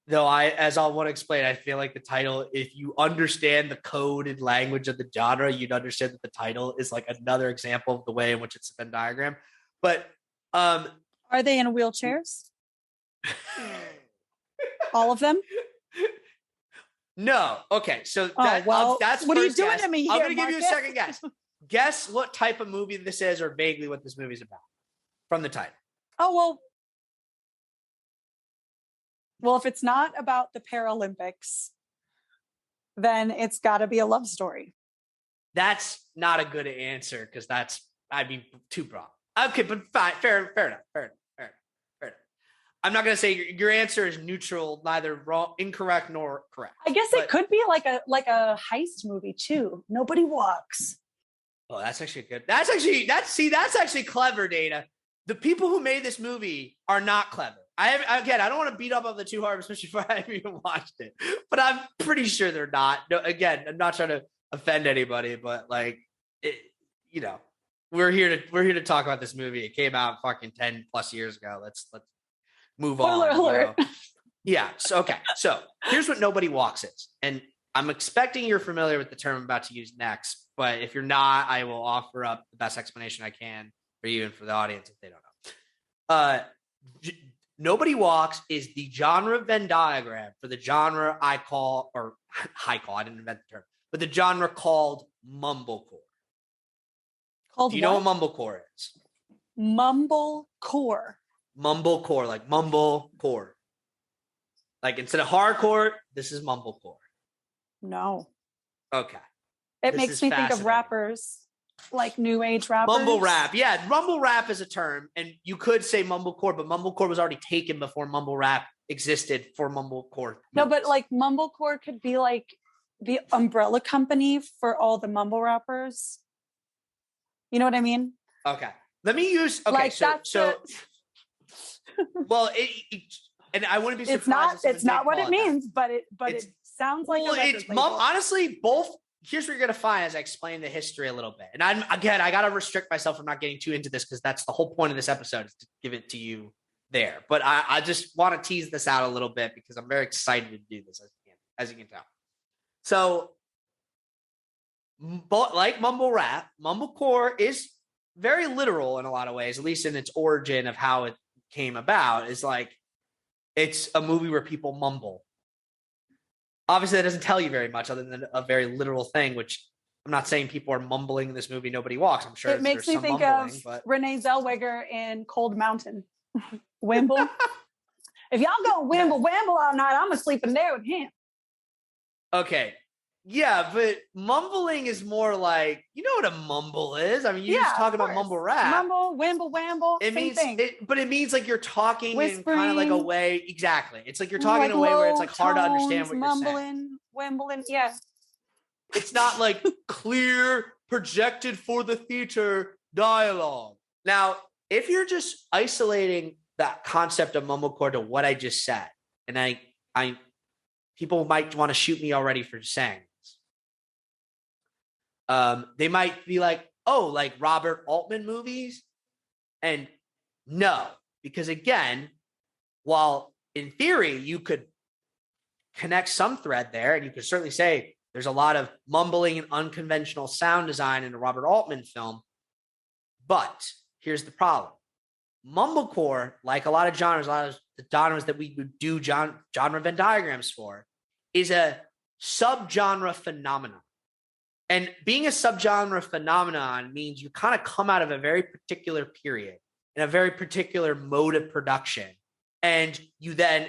Speaker 4: Though as I'll want to explain, I feel like the title, if you understand the code and language of the genre, you'd understand that the title is like another example of the way in which it's a Venn diagram. But
Speaker 3: are they in wheelchairs? All of them?
Speaker 4: No. Okay. So
Speaker 3: that's what are you doing to me here?
Speaker 4: I'm going to give you a second guess. Guess what type of movie this is, or vaguely what this movie is about from the title.
Speaker 3: Oh, well, if it's not about the Paralympics, then it's got to be a love story.
Speaker 4: That's not a good answer, because I'd be too broad. Okay, but fine, fair enough. I'm not going to say your answer is neutral, neither wrong, incorrect nor correct.
Speaker 3: I guess it could be like a heist movie too. Nobody Walks.
Speaker 4: Oh, that's actually good. That's actually clever, Dana. The people who made this movie are not clever. I don't want to beat up on the too hard, especially if I haven't even watched it, but I'm pretty sure they're not. No, again, I'm not trying to offend anybody, but like, we're here to talk about this movie. It came out fucking 10 plus years ago. Let's move on.
Speaker 3: Alert.
Speaker 4: Yeah. So here's what Nobody Walks is. And I'm expecting you're familiar with the term I'm about to use next, but if you're not, I will offer up the best explanation I can for you and for the audience if they don't know. Nobody Walks is the genre Venn diagram for the genre I didn't invent the term, but the genre called Mumblecore.
Speaker 3: Called
Speaker 4: Do you know what Mumblecore is?
Speaker 3: Mumblecore.
Speaker 4: Mumblecore, like Mumblecore. Like instead of hardcore, this is Mumblecore.
Speaker 3: No.
Speaker 4: Okay.
Speaker 3: It makes me think of rappers, like new age rappers.
Speaker 4: Mumble rap. Yeah, mumble rap is a term. And you could say Mumblecore, but Mumblecore was already taken before mumble rap existed for Mumblecore.
Speaker 3: No, but like Mumblecore could be like the umbrella company for all the mumble rappers. You know what I mean?
Speaker 4: Okay. Let me use, okay,
Speaker 3: like
Speaker 4: well, and I wouldn't be surprised.
Speaker 3: It's not what it means, but it sounds like a record label.
Speaker 4: Honestly, both. Here's what you're going to find as I explain the history a little bit. And I got to restrict myself from not getting too into this because that's the whole point of this episode is to give it to you there. But I just want to tease this out a little bit because I'm very excited to do this, as you can tell. So, but like mumble rap, mumblecore is very literal in a lot of ways, at least in its origin of how it came about. Is like it's a movie where people mumble. Obviously, that doesn't tell you very much other than a very literal thing, which I'm not saying people are mumbling in this movie. Nobody Walks. I'm sure
Speaker 3: it makes me think of Renee Zellweger in Cold Mountain. Wimble. If y'all go wimble all night, I'm gonna sleep in there with him.
Speaker 4: Okay. Yeah, but mumbling is more like, you know what a mumble is. I mean, you're just talking about mumble rap.
Speaker 3: Mumble, wimble, wamble.
Speaker 4: It
Speaker 3: same
Speaker 4: means
Speaker 3: thing.
Speaker 4: but it means like you're talking
Speaker 3: Whispering.
Speaker 4: in kind of like a way. Exactly. It's like you're talking in a way where it's like hard to understand what you're saying.
Speaker 3: Mumbling, yeah.
Speaker 4: It's not like clear, projected for the theater dialogue. Now, if you're just isolating that concept of mumblecore to what I just said, and I people might want to shoot me already for saying this. They might be like, oh, like Robert Altman movies? And no, because again, while in theory you could connect some thread there, and you could certainly say there's a lot of mumbling and unconventional sound design in a Robert Altman film, but here's the problem. Mumblecore, like a lot of genres, a lot of the genres that we would do genre Venn diagrams for, is a subgenre phenomenon. And being a subgenre phenomenon means you kind of come out of a very particular period in a very particular mode of production. And you then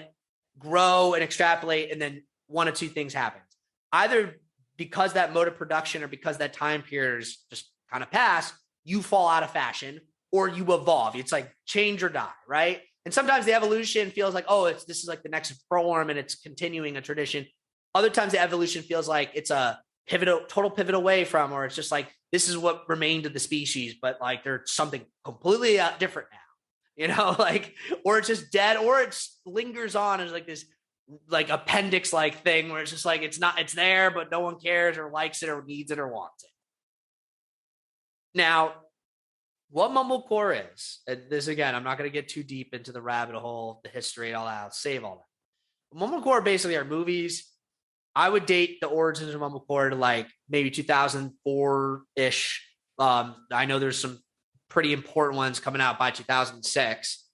Speaker 4: grow and extrapolate, and then one of two things happens. Either because that mode of production or because that time period is just kind of past, you fall out of fashion or you evolve. It's like change or die, right? And sometimes the evolution feels like, oh, this is like the next form and it's continuing a tradition. Other times the evolution feels like it's a total pivot away from, or it's just like, this is what remained of the species, but like there's something completely different now, you know, like, or it's just dead, or it lingers on as like this, like appendix like thing where it's just like, it's there, but no one cares or likes it or needs it or wants it. Now, what mumblecore is, and this again, I'm not going to get too deep into the rabbit hole, the history, all that. I'll save all that. Mumblecore basically are movies. I would date the origins of mumblecore to like maybe 2004-ish. I know there's some pretty important ones coming out by 2006.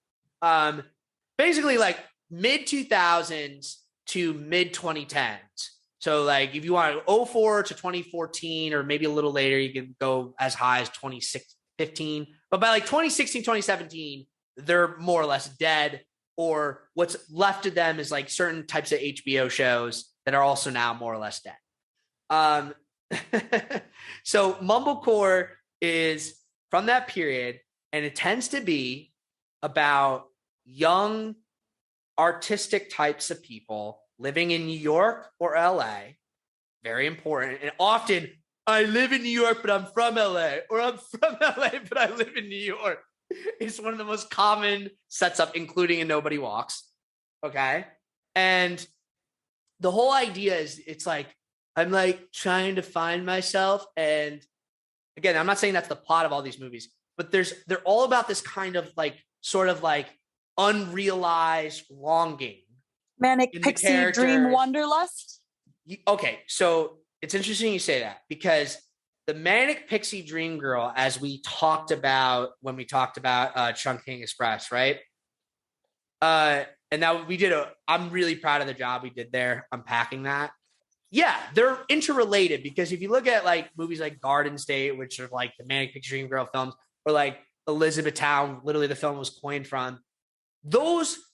Speaker 4: Basically like mid 2000s to mid 2010s. So like if you want 04 to 2014 or maybe a little later, you can go as high as 2015. But by like 2016, 2017, they're more or less dead, or what's left of them is like certain types of HBO shows that are also now more or less dead. So mumblecore is from that period, and it tends to be about young artistic types of people living in New York or LA. Very important. And often, I live in New York, but I'm from LA, or I'm from LA, but I live in New York. It's one of the most common sets up, including in Nobody Walks. Okay. And the whole idea is it's like, I'm like trying to find myself. And again, I'm not saying that's the plot of all these movies, but they're all about this kind of like, sort of like unrealized longing.
Speaker 3: Manic pixie dream wanderlust.
Speaker 4: Okay. So it's interesting you say that, because the manic pixie dream girl, as we talked about when we talked about Chungking Express, right? And now I'm really proud of the job we did there unpacking that. Yeah, they're interrelated, because if you look at like movies like Garden State, which are like the manic pixie dream girl films, or like Elizabethtown, literally the film was coined from,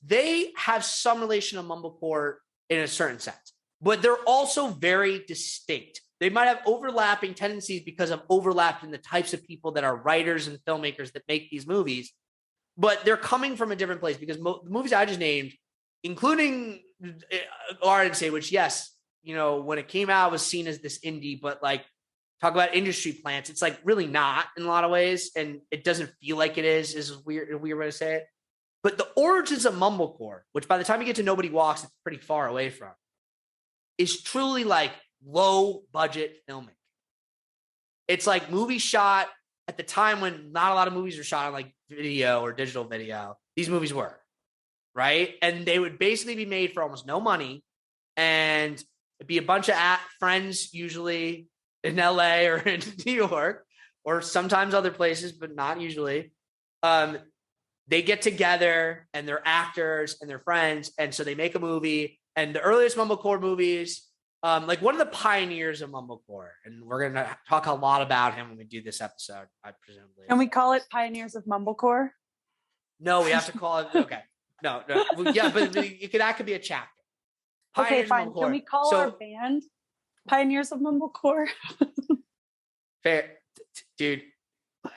Speaker 4: they have some relation to Mumblecore in a certain sense, but they're also very distinct. They might have overlapping tendencies because of overlap in the types of people that are writers and filmmakers that make these movies, but they're coming from a different place, because the movies I just named, including Garden State, which, yes, you know, when it came out, was seen as this indie, but like, talk about industry plants, it's like really not in a lot of ways, and it doesn't feel like it is a weird way to say it. But the origins of Mumblecore, which by the time you get to Nobody Walks, it's pretty far away from, is truly like low budget filming. It's like movies shot at the time when not a lot of movies were shot on like video or digital video. These movies were, right? And they would basically be made for almost no money, and it'd be a bunch of friends, usually in LA or in New York, or sometimes other places, but not usually. They get together and they're actors and they're friends. And so they make a movie. And the earliest Mumblecore movies, like one of the pioneers of Mumblecore, and we're going to talk a lot about him when we do this episode, I presumably.
Speaker 3: Can we call it Pioneers of Mumblecore?
Speaker 4: No, we have to call it. Okay. No. Yeah, but that could be a chapter.
Speaker 3: Pioneers, okay, fine. Can we call our band Pioneers of Mumblecore?
Speaker 4: Fair. Dude.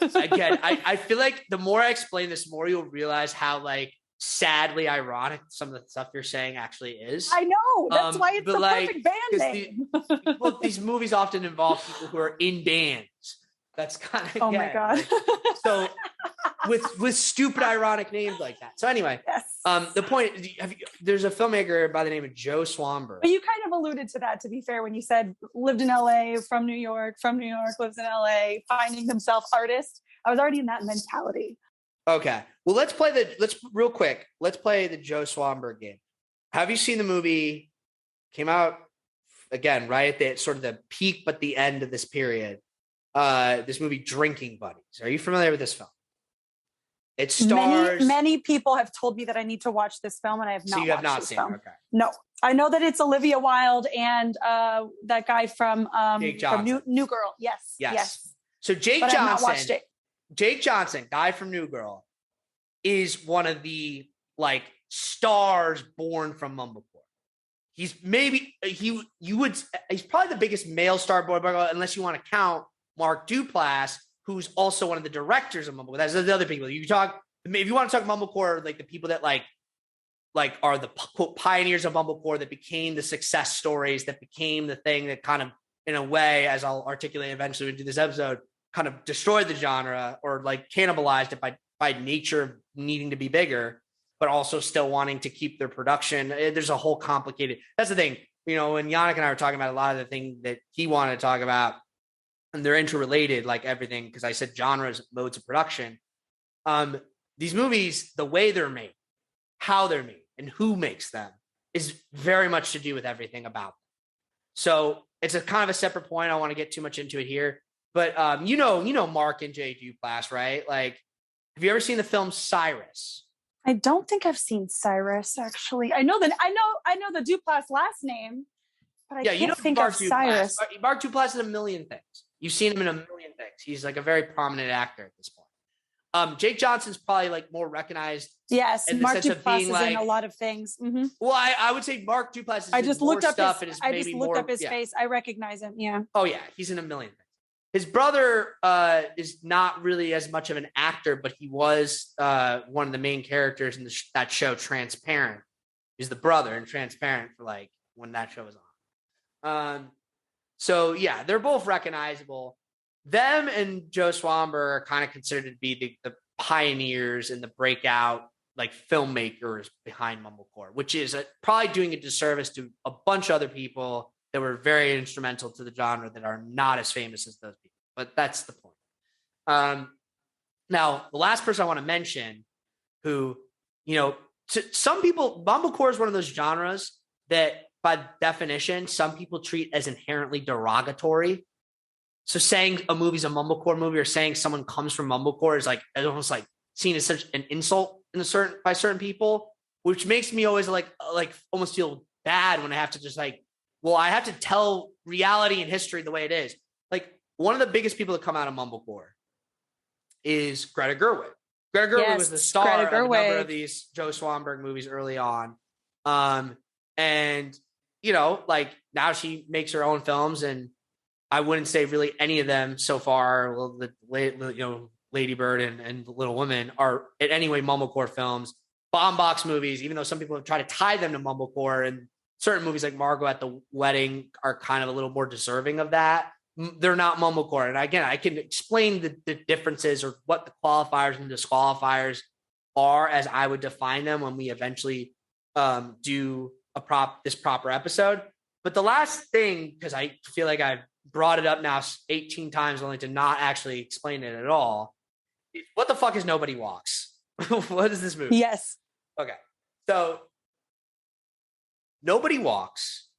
Speaker 4: Again, I feel like the more I explain this, the more you'll realize how like sadly ironic some of the stuff you're saying actually is.
Speaker 3: I know. That's why it's the like, perfect band name.
Speaker 4: Well, these movies often involve people who are in bands. That's kind of
Speaker 3: my god.
Speaker 4: Like, so with stupid ironic names like that. So anyway,
Speaker 3: yes.
Speaker 4: The point, there's a filmmaker by the name of Joe Swanberg.
Speaker 3: But you kind of alluded to that, to be fair, when you said lived in LA, from New York, lives in LA, finding themselves artist. I was already in that mentality.
Speaker 4: Okay. Well, let's play the Joe Swanberg game. Have you seen the movie? Came out again, right at the sort of the peak, but the end of this period. This movie, Drinking Buddies. Are you familiar with this film? It stars
Speaker 3: many people have told me that I need to watch this film, and I have not.
Speaker 4: So you have not
Speaker 3: seen
Speaker 4: it?
Speaker 3: Okay.
Speaker 4: No,
Speaker 3: I know that it's Olivia Wilde and that guy from New Girl. Yes.
Speaker 4: So Jake Johnson, guy from New Girl, is one of the like stars born from Mumblecore. He's he's probably the biggest male star born, unless you want to count Mark Duplass, who's also one of the directors of Mumblecore. That's the other people. If you want to talk Mumblecore, like the people that like are the quote pioneers of Mumblecore, that became the success stories, that became the thing that kind of, in a way, as I'll articulate eventually when we do this episode, kind of destroyed the genre or like cannibalized it by nature of needing to be bigger, but also still wanting to keep their production. There's a whole complicated, that's the thing, you know, when Yannick and I were talking about a lot of the things that he wanted to talk about, and they're interrelated, like everything, because I said genres, modes of production. These movies, the way they're made, how they're made, and who makes them is very much to do with everything about them. So it's a kind of a separate point. I don't want to get too much into it here, but you know Mark and Jay Duplass, right? Like, have you ever seen the film Cyrus?
Speaker 3: I don't think I've seen Cyrus, actually. I know the Duplass last name, but I can't think of Cyrus.
Speaker 4: Mark Duplass is a million things. You've seen him in a million things. He's like a very prominent actor at this point. Jake Johnson's probably like more recognized.
Speaker 3: Yes, Mark Duplass is in a lot of things. Mm-hmm.
Speaker 4: Well, I would say Mark Duplass is
Speaker 3: I just looked up
Speaker 4: his
Speaker 3: face. I recognize him. Yeah.
Speaker 4: Oh yeah, he's in a million things. His brother is not really as much of an actor, but he was one of the main characters in that show, Transparent, He's the brother in Transparent for like when that show was on. So yeah, they're both recognizable. Them and Joe Swanberg are kind of considered to be the pioneers and the breakout like filmmakers behind Mumblecore, which is probably doing a disservice to a bunch of other people that were very instrumental to the genre that are not as famous as those people. But that's the point. Now, the last person I want to mention who, you know, to some people, Mumblecore is one of those genres that by definition, some people treat as inherently derogatory. So saying a movie's a Mumblecore movie or saying someone comes from Mumblecore is like almost like seen as such an insult by certain people, which makes me always like almost feel bad when I have to just like, well, I have to tell reality and history the way it is. Like one of the biggest people that come out of Mumblecore is Greta Gerwig. Greta Gerwig was the star of a number of these Joe Swanberg movies early on. And, you know, like now she makes her own films, and I wouldn't say really any of them so far, Lady Bird and The Little Women are in any way Mumblecore films. Bomb box movies, even though some people have tried to tie them to Mumblecore, and certain movies like Margot at the Wedding are kind of a little more deserving of that. They're not Mumblecore. And again, I can explain the differences or what the qualifiers and disqualifiers are as I would define them when we eventually do this proper episode. But the last thing, because I feel like I've brought it up now 18 times only to not actually explain it at all. What the fuck is Nobody Walks? What is this movie?
Speaker 3: Yes.
Speaker 4: Okay. So Nobody Walks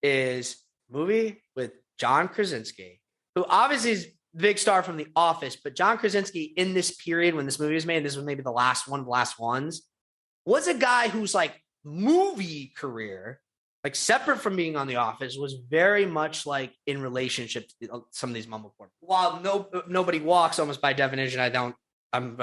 Speaker 4: is a movie with John Krasinski, who obviously is the big star from The Office, but John Krasinski in this period when this movie was made, this was maybe the last ones, was a guy whose like movie career, like separate from being on The Office, was very much like in relationship to some of these Mumblecore. While Nobody Walks, almost by definition, I'm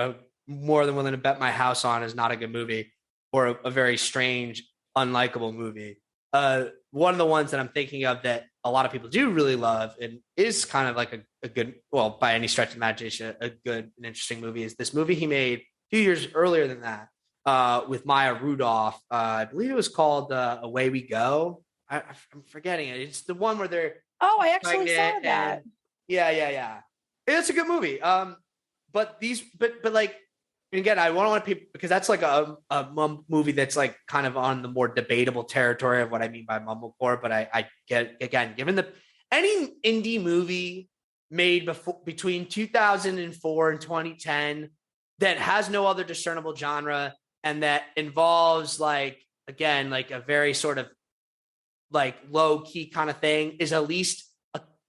Speaker 4: more than willing to bet my house on is not a good movie or a very strange, unlikable movie. One of the ones that I'm thinking of that a lot of people do really love and is kind of like a good, well, by any stretch of imagination, a good and interesting movie is this movie he made a few years earlier than that with Maya Rudolph. I believe it was called Away We Go. I'm forgetting it. It's the one where they're
Speaker 3: I actually saw that.
Speaker 4: Yeah. It's a good movie. But like, and again, I want people, because that's like a movie that's like kind of on the more debatable territory of what I mean by Mumblecore. But I get, again, given any indie movie made between 2004 and 2010 that has no other discernible genre and that involves like, again, like a very sort of like low key kind of thing is at least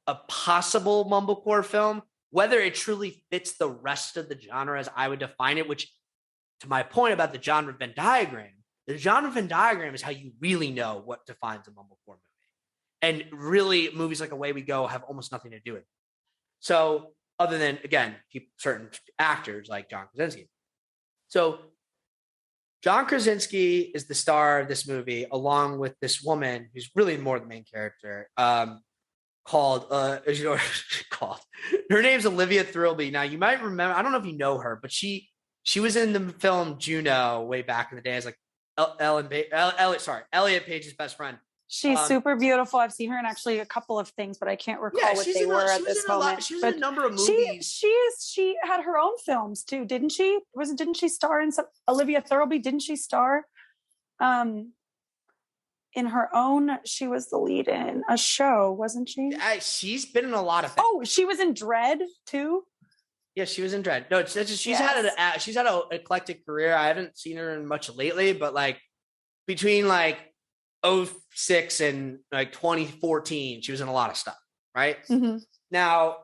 Speaker 4: a possible Mumblecore film. Whether it truly fits the rest of the genre as I would define it, which to my point about the genre Venn diagram, the genre Venn diagram is how you really know what defines a Mumblecore movie. And really movies like Away We Go have almost nothing to do with it. So other than, again, certain actors like John Krasinski. So John Krasinski is the star of this movie, along with this woman who's really more the main character, called her name's Olivia Thirlby. Now you might remember, I don't know if you know her, but she was in the film Juno way back in the day as like Elliot Page's best friend.
Speaker 3: She's super beautiful. I've seen her in actually a couple of things, but I can't recall what they were at this moment.
Speaker 4: She was in a number of movies.
Speaker 3: She had her own films too, didn't she? Didn't she star in some? Olivia Thirlby, didn't she star? In her own, she was the lead in a show, wasn't she?
Speaker 4: She's been in a lot of things.
Speaker 3: Oh, she was in Dread too.
Speaker 4: Yeah, she was in Dread. No, it's just she's had an eclectic career. I haven't seen her in much lately, but like between like 2006 and like 2014, she was in a lot of stuff, right?
Speaker 3: Mm-hmm.
Speaker 4: Now,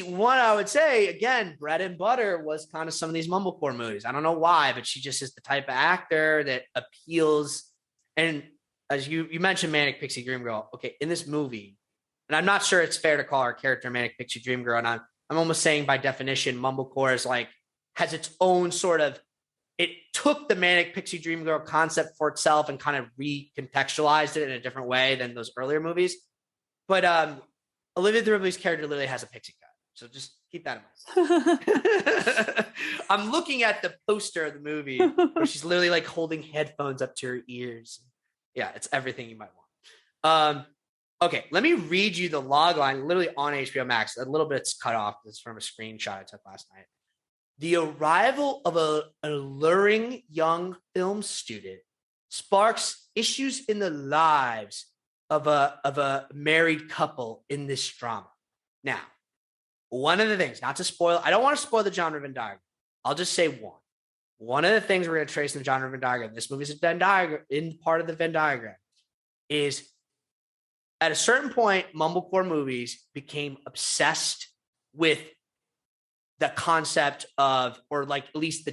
Speaker 4: I would say, again, bread and butter was kind of some of these Mumblecore movies. I don't know why, but she just is the type of actor that appeals. And as you mentioned, Manic Pixie Dream Girl. Okay, in this movie, and I'm not sure it's fair to call her character Manic Pixie Dream Girl. And I'm almost saying by definition, Mumblecore is like has its own sort of. It took the Manic Pixie Dream Girl concept for itself and kind of recontextualized it in a different way than those earlier movies. But Olivia Thirlby's character literally has a pixie cut. So just Keep that in mind. I'm looking at the poster of the movie where she's literally like holding headphones up to her ears. Yeah, it's everything you might want. Okay, let me read you the log line literally on HBO Max. A little bit's cut off. It's from a screenshot I took last night. The arrival of an alluring young film student sparks issues in the lives of a married couple in this drama. Now, one of the things, not to spoil, I don't want to spoil the genre Venn diagram. I'll just say one. One of the things we're going to trace in the genre Venn diagram, this movie's a Venn diagram, in part of the Venn diagram, is at a certain point, Mumblecore movies became obsessed with the concept of, or like at least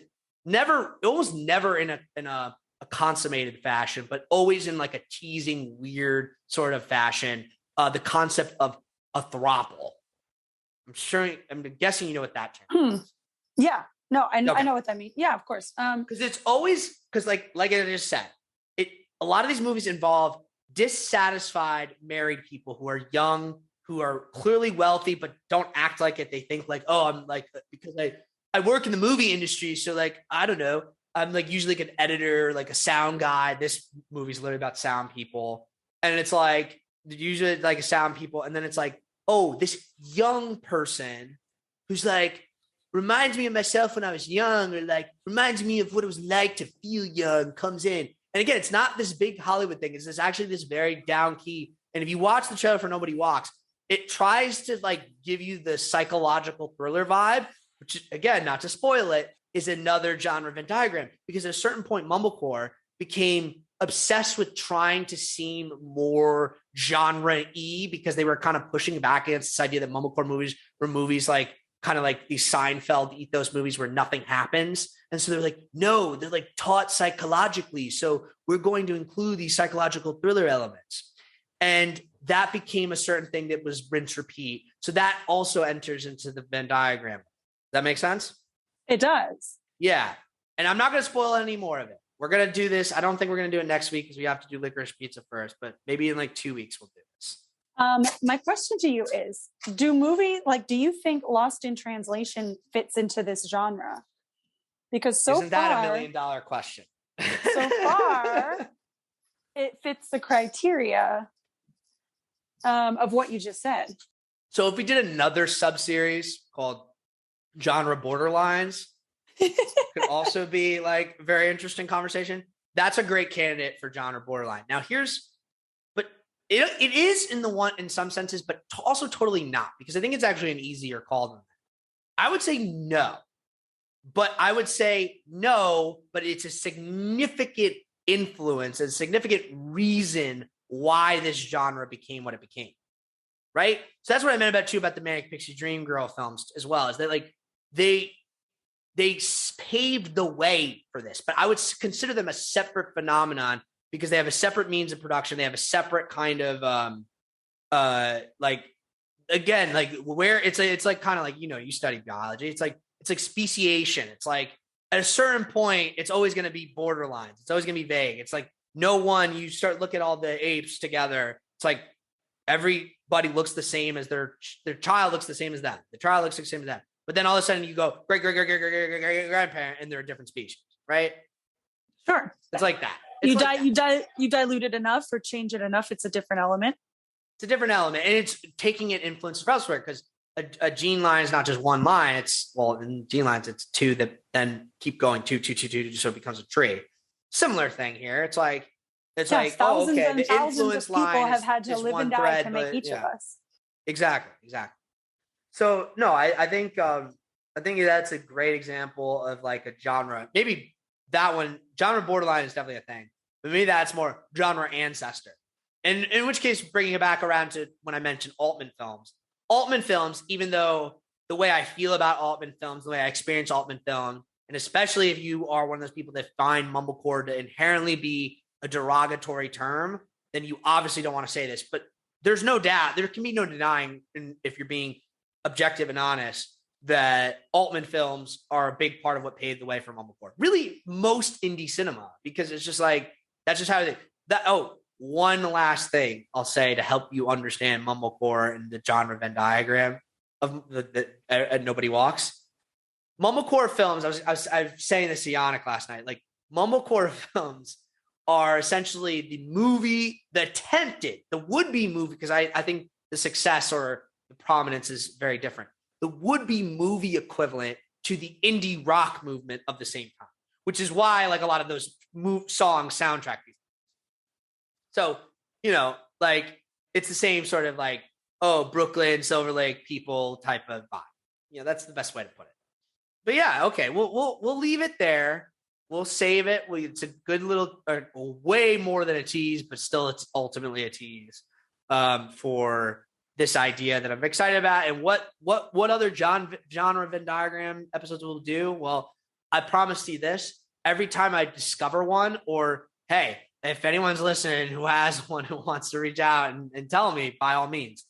Speaker 4: almost never in a consummated fashion, but always in like a teasing, weird sort of fashion, the concept of a throuple. I'm guessing you know what that term is.
Speaker 3: Yeah. No, I know what that means. Yeah, of course.
Speaker 4: Because it's always, because like I just said, a lot of these movies involve dissatisfied married people who are young, who are clearly wealthy, but don't act like it. They think like, oh, I'm like, because I work in the movie industry. So like, I don't know. I'm like usually like an editor, like a sound guy. This movie's literally about sound people. And it's like, usually like a sound people. And then it's like, oh, this young person who's like, reminds me of myself when I was young, or like reminds me of what it was like to feel young, comes in. And again, it's not this big Hollywood thing. It's actually this very down key. And if you watch the trailer for Nobody Walks, it tries to like give you the psychological thriller vibe, which again, not to spoil it, is another genre Venn diagram. Because at a certain point, Mumblecore became obsessed with trying to seem more genre-y because they were kind of pushing back against this idea that Mumblecore movies were movies like kind of like these Seinfeld ethos movies where nothing happens. And so they're like, no, they're like taught psychologically. So we're going to include these psychological thriller elements. And that became a certain thing that was rinse repeat. So that also enters into the Venn diagram. Does that make sense?
Speaker 3: It does.
Speaker 4: Yeah. And I'm not going to spoil any more of it. We're going to do this. I don't think we're going to do it next week because we have to do Licorice Pizza first, but maybe in like 2 weeks we'll do this.
Speaker 3: My question to you is, do you think Lost in Translation fits into this genre? Because
Speaker 4: Isn't that $1 million question?
Speaker 3: So far, it fits the criteria of what you just said.
Speaker 4: So if we did another sub-series called Genre Borderlines, could also be like a very interesting conversation. That's a great candidate for Genre Borderline. Now but it is in some senses, but also totally not, because I think it's actually an easier call than that. I would say no, but it's a significant influence, a significant reason why this genre became what it became. Right. So that's what I meant about the Manic Pixie Dream Girl films as well, is that like they paved the way for this, but I would consider them a separate phenomenon because they have a separate means of production. They have a separate kind of, like, again, like where it's like kind of like, you study biology. It's like speciation. It's like at a certain point, it's always going to be borderlines. It's always going to be vague. It's like you start looking at all the apes together. It's like everybody looks the same as their child looks the same as them. The child looks the same as them. But then all of a sudden you go great-great-great-great-great-grandparent, and they're a different species, right?
Speaker 3: Sure.
Speaker 4: It's like that.
Speaker 3: You dilute it enough or change it enough, it's a different element.
Speaker 4: It's a different element, and it's taking it influences elsewhere, because a gene line is not just one line. In gene lines, it's two that then keep going two, so it becomes a tree. Similar thing here. It's like
Speaker 3: thousands and thousands of people have had to live and die to make each of us.
Speaker 4: Exactly. So no, I think that's a great example of like a genre. Maybe that one, genre borderline, is definitely a thing. But maybe that's more genre ancestor. And in which case, bringing it back around to when I mentioned Altman films, even though the way I feel about Altman films, the way I experience Altman film, and especially if you are one of those people that find Mumblecore to inherently be a derogatory term, then you obviously don't want to say this. But there's no doubt, there can be no denying, if you're being objective and honest, that Altman films are a big part of what paved the way for Mumblecore. Really, most indie cinema, because it's just like, that's just how it is. One last thing I'll say to help you understand Mumblecore and the genre Venn diagram of the Nobody Walks. Mumblecore films. I was saying this to Yannick last night. Like Mumblecore films are essentially the movie, the would-be movie, because I think the success or the prominence is very different. The would-be movie equivalent to the indie rock movement of the same time, which is why like a lot of those songs soundtrack these. So, like it's the same sort of like, Brooklyn, Silver Lake people type of vibe. That's the best way to put it. But yeah, okay, we'll leave it there. We'll save it. It's a good little, way more than a tease, but still it's ultimately a tease for this idea that I'm excited about. And what other genre Venn diagram episodes we'll do? Well, I promise you this. Every time I discover one, or hey, if anyone's listening who has one who wants to reach out and tell me, by all means,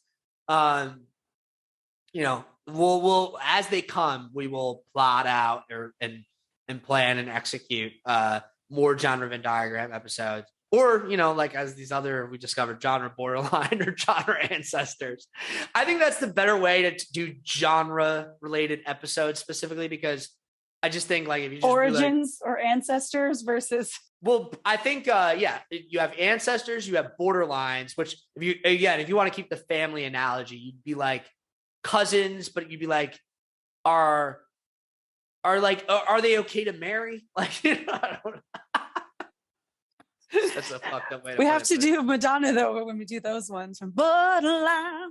Speaker 4: we'll as they come, we will plot out and plan and execute more genre Venn diagram episodes, or like as these other we discovered genre borderline or genre ancestors. I think that's the better way to do genre related episodes specifically, because I just think like if you just
Speaker 3: origins or ancestors versus.
Speaker 4: Well, I think you have ancestors, you have borderlines, which if you want to keep the family analogy, you'd be like cousins, but you'd be like, are they okay to marry? Like, I don't know. That's a fucked up way to
Speaker 3: we have to do Madonna though when we do those ones from borderline.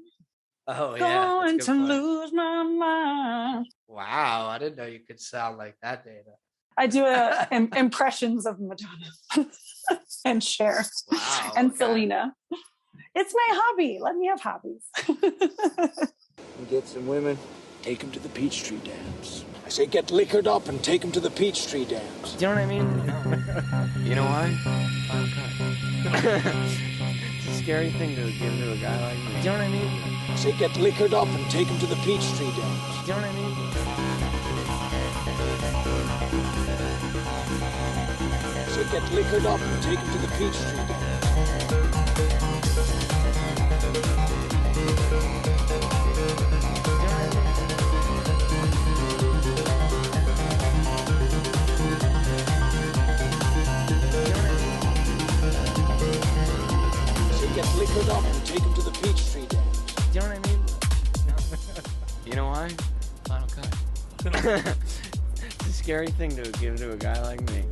Speaker 4: Oh yeah,
Speaker 3: going to lose my mind.
Speaker 4: Wow, I didn't know you could sound like that, Dana.
Speaker 3: I do impressions of Madonna and Cher and Selena. It's my hobby. Let me have hobbies.
Speaker 5: Get some women, take them to the Peachtree Dams. I say get liquored up and take them to the Peachtree Dams.
Speaker 6: Do you know what I mean? You know why? It's a scary thing to give to a guy like me. Do you know what I mean?
Speaker 5: I say get liquored up and take them to the Peachtree Dams.
Speaker 6: Do you know what I mean?
Speaker 5: I say get liquored up and take them to the Peachtree Dams. Get liquored up and take him to the Peachtree Dams.
Speaker 6: Do you know what I mean? You know why? Final cut. It's a scary thing to give to a guy like me.